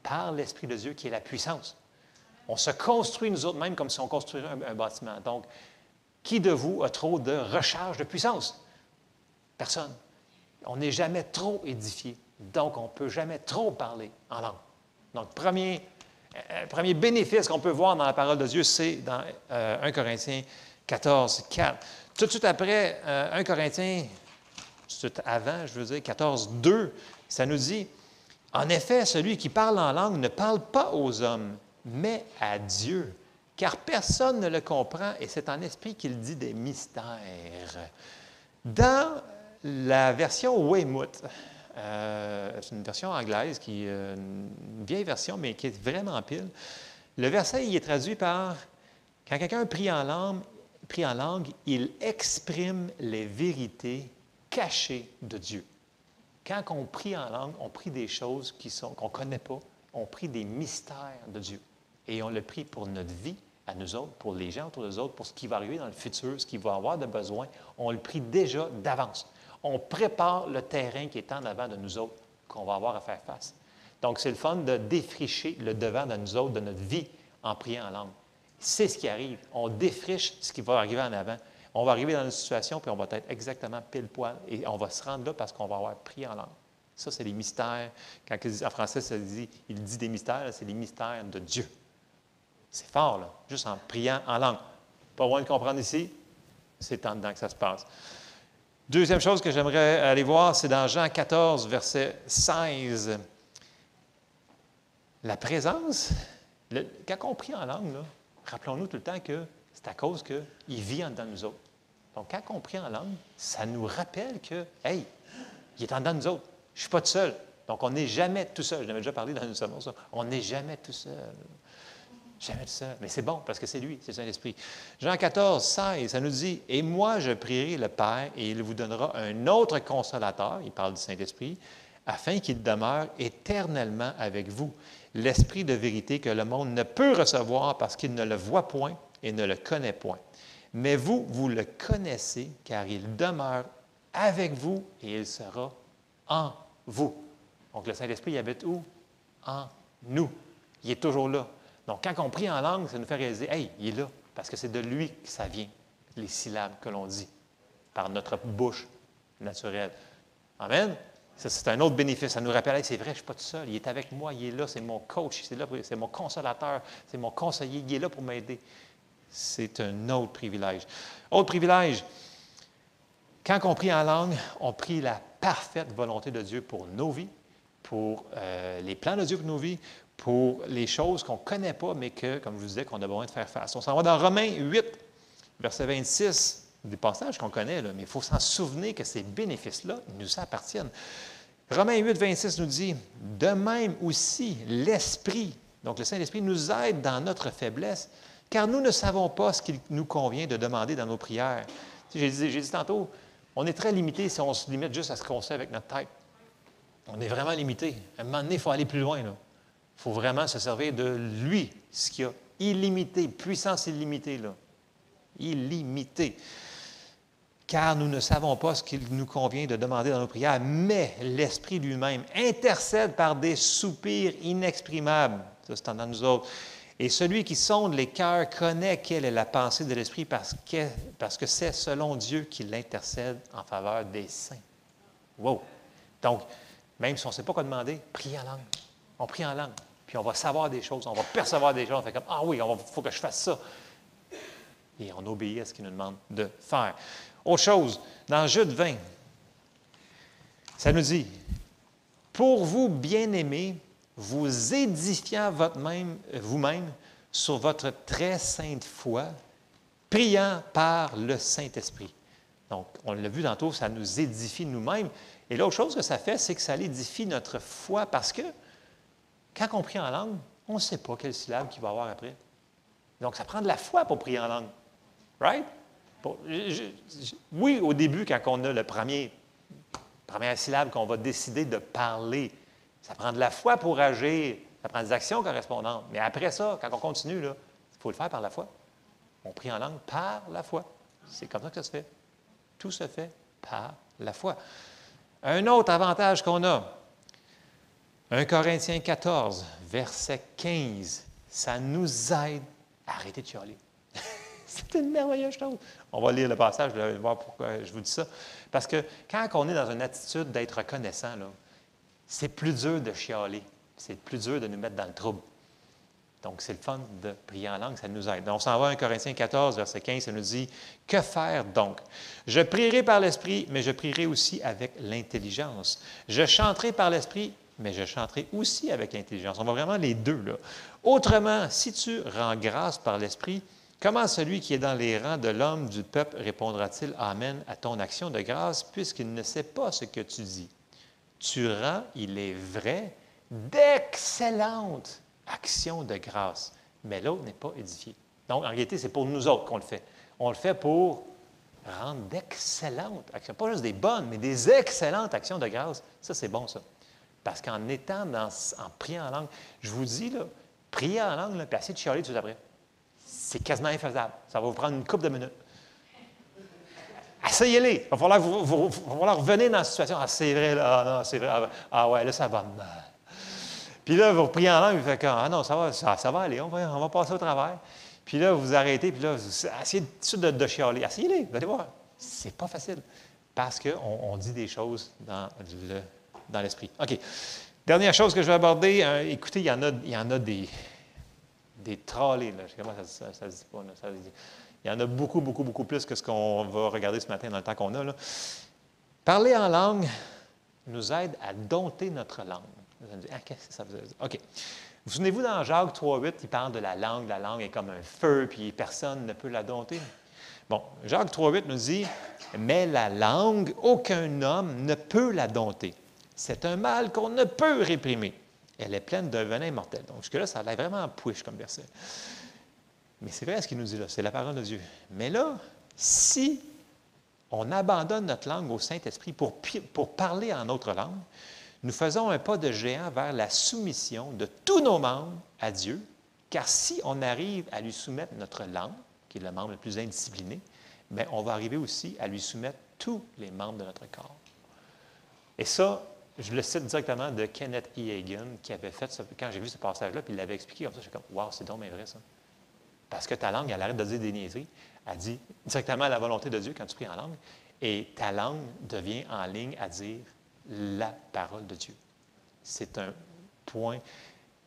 par l'Esprit de Dieu qui est la puissance. On se construit nous autres mêmes comme si on construisait un bâtiment. Donc, qui de vous a trop de recharge de puissance? Personne. On n'est jamais trop édifié. Donc, on ne peut jamais trop parler en langue. Donc, premier bénéfice qu'on peut voir dans la parole de Dieu, c'est dans 1 Corinthiens 14, 4. Tout de suite après 1 Corinthiens, tout de suite avant, je veux dire, 14, 2, ça nous dit, « En effet, celui qui parle en langue ne parle pas aux hommes, mais à Dieu, car personne ne le comprend, et c'est en esprit qu'il dit des mystères. » Dans la version Weymouth, c'est une version anglaise, une vieille version, mais qui est vraiment pile. Le verset il est traduit par « Quand quelqu'un prie en langue, il exprime les vérités cachées de Dieu. » Quand on prie en langue, on prie des choses qu'on ne connaît pas, on prie des mystères de Dieu. Et on le prie pour notre vie, à nous autres, pour les gens autour de nous autres, pour ce qui va arriver dans le futur, ce qui va avoir de besoin. On le prie déjà d'avance. On prépare le terrain qui est en avant de nous autres, qu'on va avoir à faire face. Donc, c'est le fun de défricher le devant de nous autres, de notre vie, en priant en langue. C'est ce qui arrive. On défriche ce qui va arriver en avant. On va arriver dans une situation, puis on va être exactement pile poil. Et on va se rendre là parce qu'on va avoir prié en langue. Ça, c'est les mystères. Quand en français, il dit des mystères, c'est les mystères de Dieu. C'est fort, là, juste en priant en langue. Pas loin de comprendre ici, c'est en dedans que ça se passe. Deuxième chose que j'aimerais aller voir, c'est dans Jean 14, verset 16. La présence, quand on prie en langue, rappelons-nous tout le temps que c'est à cause qu'il vit en dedans de nous autres. Donc, quand on prie en langue, ça nous rappelle que, hey, il est en dedans de nous autres. Je ne suis pas tout seul. Donc, on n'est jamais tout seul. J'en avais déjà parlé dans une sermon, ça. On n'est jamais tout seul. Jamais tout seul. Mais c'est bon parce que c'est lui, c'est le Saint-Esprit. Jean 14, 16, ça nous dit « Et moi, je prierai le Père et il vous donnera un autre consolateur, il parle du Saint-Esprit, afin qu'il demeure éternellement avec vous. L'Esprit de vérité que le monde ne peut recevoir parce qu'il ne le voit point et ne le connaît point. Mais vous, vous le connaissez car il demeure avec vous et il sera en vous. » Donc, le Saint-Esprit, il habite où? En nous. Il est toujours là. Donc, quand on prie en langue, ça nous fait réaliser, hey, il est là, parce que c'est de lui que ça vient, les syllabes que l'on dit, par notre bouche naturelle. Amen? Ça, c'est un autre bénéfice. Ça nous rappelle, hey, c'est vrai, je ne suis pas tout seul. Il est avec moi, il est là, c'est mon coach, c'est mon consolateur, c'est mon conseiller, il est là pour m'aider. C'est un autre privilège. Autre privilège, quand on prie en langue, on prie la parfaite volonté de Dieu pour nos vies, pour les plans de Dieu pour nos vies, pour les choses qu'on ne connaît pas, mais que, comme je vous disais, qu'on a besoin de faire face. On s'en va dans Romains 8, verset 26, des passages qu'on connaît, là, mais il faut s'en souvenir que ces bénéfices-là, ils nous appartiennent. Romains 8, 26 nous dit, « De même aussi, l'Esprit, donc le Saint-Esprit, nous aide dans notre faiblesse, car nous ne savons pas ce qu'il nous convient de demander dans nos prières. » J'ai dit tantôt, on est très limité si on se limite juste à ce qu'on sait avec notre tête. On est vraiment limité. À un moment donné, il faut aller plus loin. Il faut vraiment se servir de lui, ce qu'il y a illimité, puissance illimitée. Là. Illimité. Car nous ne savons pas ce qu'il nous convient de demander dans nos prières, mais l'Esprit lui-même intercède par des soupirs inexprimables. Ça, c'est en nous autres. Et celui qui sonde les cœurs connaît quelle est la pensée de l'Esprit parce que c'est selon Dieu qu'il intercède en faveur des saints. Wow! Donc, même si on ne sait pas quoi demander, priez en langue. On prie en langue. Puis on va savoir des choses, on va percevoir des choses. On fait comme, ah oui, il faut que je fasse ça. Et on obéit à ce qu'il nous demande de faire. Autre chose, dans Jude 20, ça nous dit, « Pour vous, bien-aimés, vous édifiant vous-même sur votre très sainte foi, priant par le Saint-Esprit. » Donc, on l'a vu tantôt, ça nous édifie nous-mêmes. Et l'autre chose que ça fait, c'est que ça édifie notre foi parce que quand on prie en langue, on ne sait pas quelle syllabe qu'il va y avoir après. Donc, ça prend de la foi pour prier en langue. Right? Bon, oui, au début, quand on a première syllabe qu'on va décider de parler, ça prend de la foi pour agir, ça prend des actions correspondantes. Mais après ça, quand on continue, il faut le faire par la foi. On prie en langue par la foi. C'est comme ça que ça se fait. Tout se fait par la foi. Un autre avantage qu'on a, 1 Corinthiens 14, verset 15, ça nous aide à arrêter de chialer. C'est une merveilleuse chose. On va lire le passage, vous allez voir pourquoi je vous dis ça. Parce que quand on est dans une attitude d'être reconnaissant, là, c'est plus dur de chialer. C'est plus dur de nous mettre dans le trouble. Donc, c'est le fun de prier en langue, ça nous aide. Donc, on s'en va à 1 Corinthiens 14, verset 15, ça nous dit « Que faire donc? Je prierai par l'Esprit, mais je prierai aussi avec l'intelligence. Je chanterai par l'Esprit, mais je chanterai aussi avec l'intelligence. » On va vraiment les deux, là. Autrement, si tu rends grâce par l'Esprit, comment celui qui est dans les rangs de l'homme du peuple répondra-t-il « Amen » à ton action de grâce, puisqu'il ne sait pas ce que tu dis? Tu rends, il est vrai, d'excellentes actions de grâce, mais l'autre n'est pas édifié. Donc, en réalité, c'est pour nous autres qu'on le fait. On le fait pour rendre d'excellentes actions, pas juste des bonnes, mais des excellentes actions de grâce. Ça, c'est bon, ça. Parce qu'en étant en priant en langue, je vous dis, là, prier en langue, là, puis essayer de chialer tout de suite après. C'est quasiment infaisable. Ça va vous prendre une couple de minutes. Essayez-les. Il va falloir revenir dans la situation. Ah, c'est vrai, là. Ah, non, c'est vrai. Ah, ouais, là, ça va mal. Puis là, vous priez en langue, vous faites ah non, ça va aller, on va passer au travers. Puis là, vous arrêtez, puis là, vous essayez tout de chialer. Essayez-les, vous allez voir. C'est pas facile. Parce qu'on dit des choses dans l'esprit. OK. Dernière chose que je vais aborder, écoutez, il y en a des trollés, là. Je sais comment ça se dit pas, là. Il y en a beaucoup, beaucoup, beaucoup plus que ce qu'on va regarder ce matin dans le temps qu'on a, là. Parler en langue nous aide à dompter notre langue. Vous allez me dire, qu'est-ce que ça veut dire? OK. Vous souvenez-vous, dans Jacques 3,8, il parle de la langue est comme un feu, puis personne ne peut la dompter. Bon, Jacques 3,8 nous dit, mais la langue, aucun homme ne peut la dompter. C'est un mal qu'on ne peut réprimer. Elle est pleine d'un venin mortel. Donc, jusque-là, ça a l'air vraiment push comme verset. Mais c'est vrai ce qu'il nous dit là, c'est la parole de Dieu. Mais là, si on abandonne notre langue au Saint-Esprit pour parler en autre langue, nous faisons un pas de géant vers la soumission de tous nos membres à Dieu, car si on arrive à lui soumettre notre langue, qui est le membre le plus indiscipliné, bien, on va arriver aussi à lui soumettre tous les membres de notre corps. Et ça, je le cite directement de Kenneth E. Hagin, qui avait fait ça, quand j'ai vu ce passage-là, puis il l'avait expliqué comme ça, je suis comme, wow, c'est donc bien vrai ça. Parce que ta langue, elle arrête de dire des niaiseries, elle dit directement la volonté de Dieu quand tu pries en langue, et ta langue devient en ligne à dire la parole de Dieu. C'est un point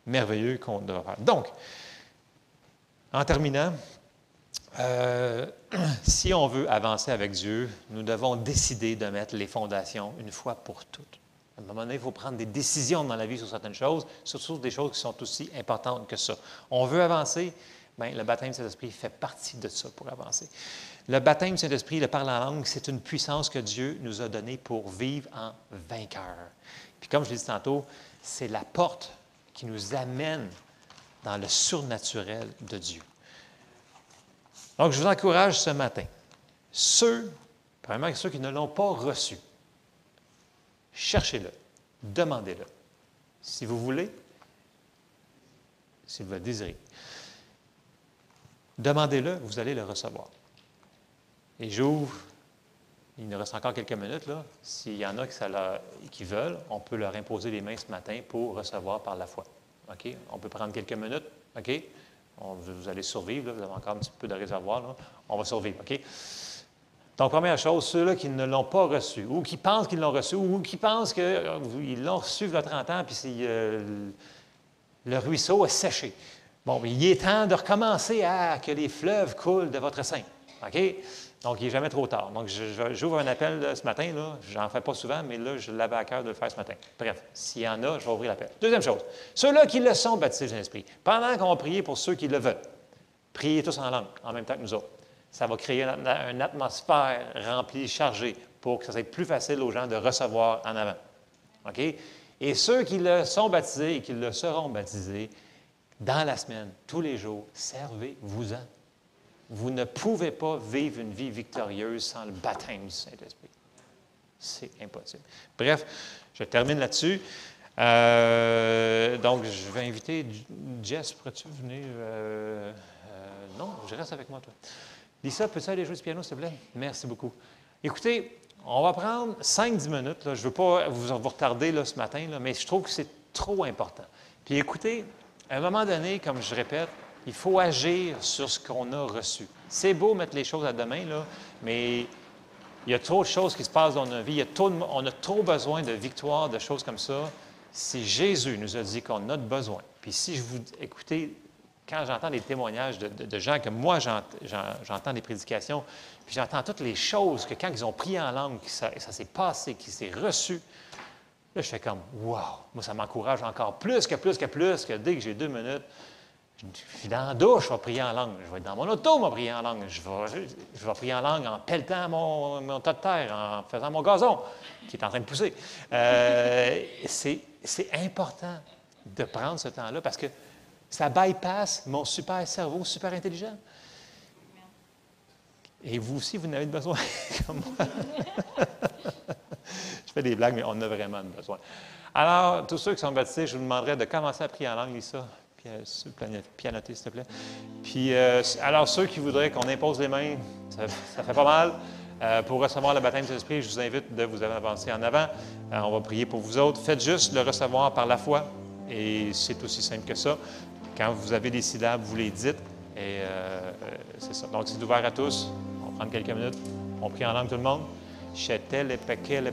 merveilleux qu'on doit faire. Donc, en terminant, si on veut avancer avec Dieu, nous devons décider de mettre les fondations une fois pour toutes. À un moment donné, il faut prendre des décisions dans la vie sur certaines choses, surtout des choses qui sont aussi importantes que ça. On veut avancer, bien, le baptême du Saint-Esprit fait partie de ça pour avancer. Le baptême du Saint-Esprit, le parler en langue, c'est une puissance que Dieu nous a donnée pour vivre en vainqueur. Puis comme je l'ai dit tantôt, c'est la porte qui nous amène dans le surnaturel de Dieu. Donc, je vous encourage ce matin, premièrement, ceux qui ne l'ont pas reçu, cherchez-le, demandez-le. Si vous voulez, si vous le désirez, demandez-le, vous allez le recevoir. Et j'ouvre, il nous reste encore quelques minutes, là. S'il y en a qui veulent, on peut leur imposer les mains ce matin pour recevoir par la foi. OK? On peut prendre quelques minutes, OK? Vous allez survivre, là, vous avez encore un petit peu de réservoir, là. On va survivre, OK? Donc, première chose, ceux-là qui ne l'ont pas reçu, ou qui pensent qu'ils l'ont reçu, ou qui pensent qu'ils l'ont reçu il y a 30 ans, puis le ruisseau est séché. Bon, il est temps de recommencer à que les fleuves coulent de votre sein, OK? Donc, il n'est jamais trop tard. Donc, j'ouvre un appel là, ce matin. Je n'en fais pas souvent, mais là, je l'avais à cœur de le faire ce matin. Bref, s'il y en a, je vais ouvrir l'appel. Deuxième chose, ceux-là qui le sont baptisés de l'Esprit, pendant qu'on va prier pour ceux qui le veulent, priez tous en langue, en même temps que nous autres. Ça va créer une atmosphère remplie, chargée, pour que ça soit plus facile aux gens de recevoir en avant. OK? Et ceux qui le sont baptisés et qui le seront baptisés, dans la semaine, tous les jours, servez-vous-en. Vous ne pouvez pas vivre une vie victorieuse sans le baptême du Saint-Esprit. C'est impossible. Bref, je termine là-dessus. Donc, je vais inviter Jess, pourrais-tu venir? Non, je reste avec moi, toi. Lisa, peux-tu aller jouer du piano, s'il te plaît? Merci beaucoup. Écoutez, on va prendre 5-10 minutes. Là. Je ne veux pas vous retarder là, ce matin, là, mais je trouve que c'est trop important. Puis écoutez, à un moment donné, comme je répète, il faut agir sur ce qu'on a reçu. C'est beau mettre les choses à demain, là, mais il y a trop de choses qui se passent dans notre vie. On a trop besoin de victoires, de choses comme ça. Si Jésus nous a dit qu'on a besoin, puis si écoutez, quand j'entends des témoignages de gens que moi, j'entends des prédications, puis j'entends toutes les choses que quand ils ont prié en langue, ça s'est passé, qui s'est reçu, là, je fais comme, wow! Moi, ça m'encourage encore plus que dès que j'ai 2 minutes, je suis dans la douche, je vais prier en langue. Je vais être dans mon auto, je vais prier en langue. Je vais prier en langue en pelletant mon tas de terre, en faisant mon gazon, qui est en train de pousser. C'est important de prendre ce temps-là parce que ça bypass mon super cerveau, super intelligent. Et vous aussi, vous en avez besoin, comme moi. Je fais des blagues, mais on en a vraiment besoin. Alors, tous ceux qui sont baptisés, je vous demanderai de commencer à prier en langue, Lisa. Pianoter, s'il te plaît. Puis, alors, ceux qui voudraient qu'on impose les mains, ça fait pas mal. Pour recevoir le baptême de l'Esprit, je vous invite de vous avancer en avant. On va prier pour vous autres. Faites juste le recevoir par la foi. Et c'est aussi simple que ça. Quand vous avez des syllabes, vous les dites. Et c'est ça. Donc, c'est ouvert à tous. On va prendre quelques minutes. On prie en langue tout le monde. Chetel et pekel.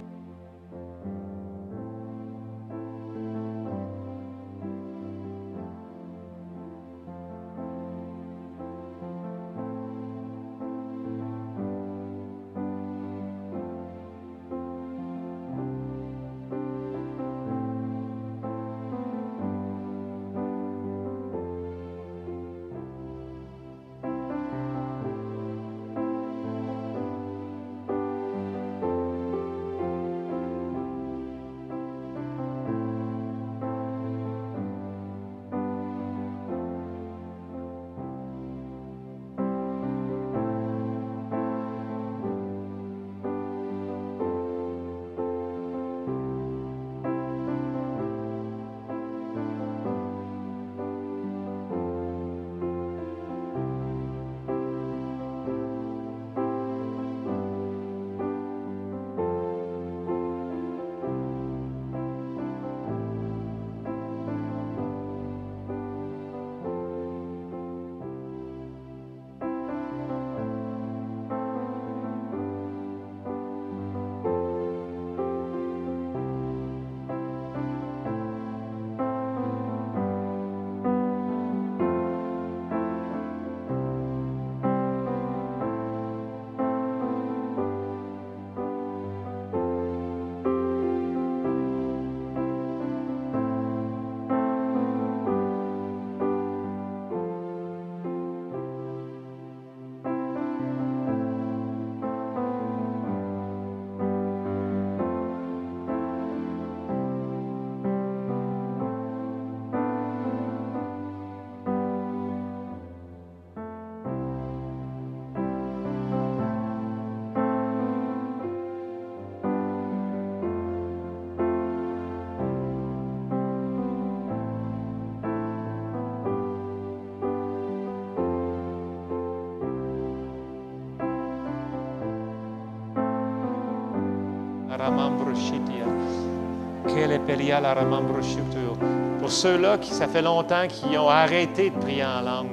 Pour ceux-là qui, ça fait longtemps, qui ont arrêté de prier en langue,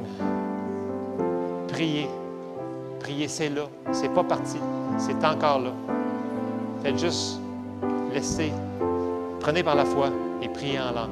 priez. Priez, c'est là. C'est pas parti. C'est encore là. Faites juste laisser. Prenez par la foi et priez en langue.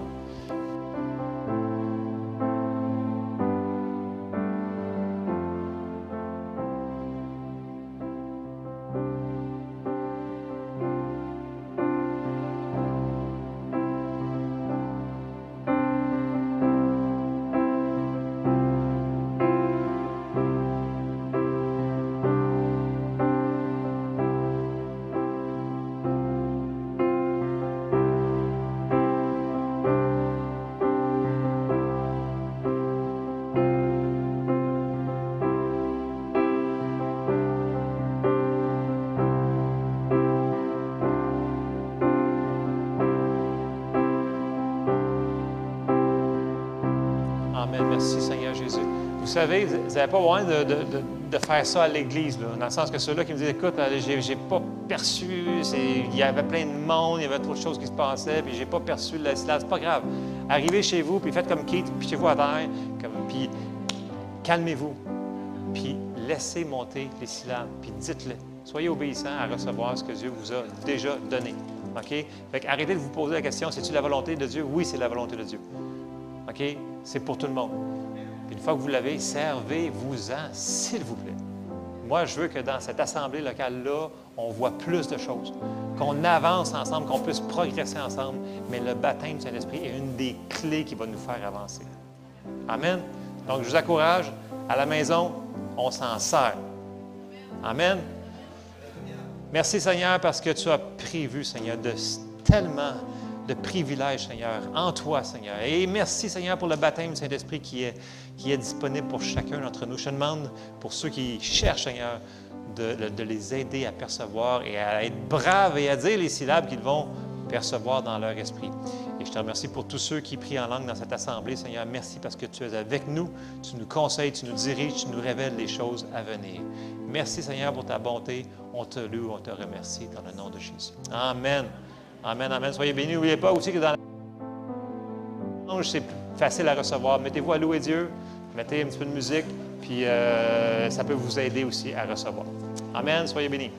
Amen. Merci, Seigneur Jésus. Vous savez, vous n'avez pas besoin de faire ça à l'Église, là, dans le sens que ceux-là qui me disent, écoute, j'ai pas perçu, il y avait plein de monde, il y avait trop de choses qui se passaient, puis j'ai pas perçu le silence. C'est pas grave. Arrivez chez vous, puis faites comme Keith, puis chez vous à terre, puis calmez-vous, puis laissez monter les syllabes, puis dites-le. Soyez obéissants à recevoir ce que Dieu vous a déjà donné. OK? Fait qu'arrêtez de vous poser la question, c'est-tu la volonté de Dieu? Oui, c'est la volonté de Dieu. OK? C'est pour tout le monde. Puis une fois que vous l'avez, servez-vous-en, s'il vous plaît. Moi, je veux que dans cette assemblée locale-là, on voit plus de choses, qu'on avance ensemble, qu'on puisse progresser ensemble. Mais le baptême du Saint-Esprit est une des clés qui va nous faire avancer. Amen. Donc, je vous encourage, à la maison, on s'en sert. Amen. Merci, Seigneur, parce que tu as prévu, Seigneur, tellement de privilèges, Seigneur, en toi, Seigneur. Et merci, Seigneur, pour le baptême du Saint-Esprit qui est disponible pour chacun d'entre nous. Je te demande, pour ceux qui cherchent, Seigneur, de les aider à percevoir et à être braves et à dire les syllabes qu'ils vont percevoir dans leur esprit. Et je te remercie pour tous ceux qui prient en langue dans cette assemblée, Seigneur. Merci parce que tu es avec nous, tu nous conseilles, tu nous diriges, tu nous révèles les choses à venir. Merci, Seigneur, pour ta bonté. On te loue, on te remercie dans le nom de Jésus. Amen. Amen, amen. Soyez bénis. N'oubliez pas aussi que dans l'ange, c'est facile à recevoir. Mettez-vous à louer Dieu, mettez un petit peu de musique, puis ça peut vous aider aussi à recevoir. Amen. Soyez bénis.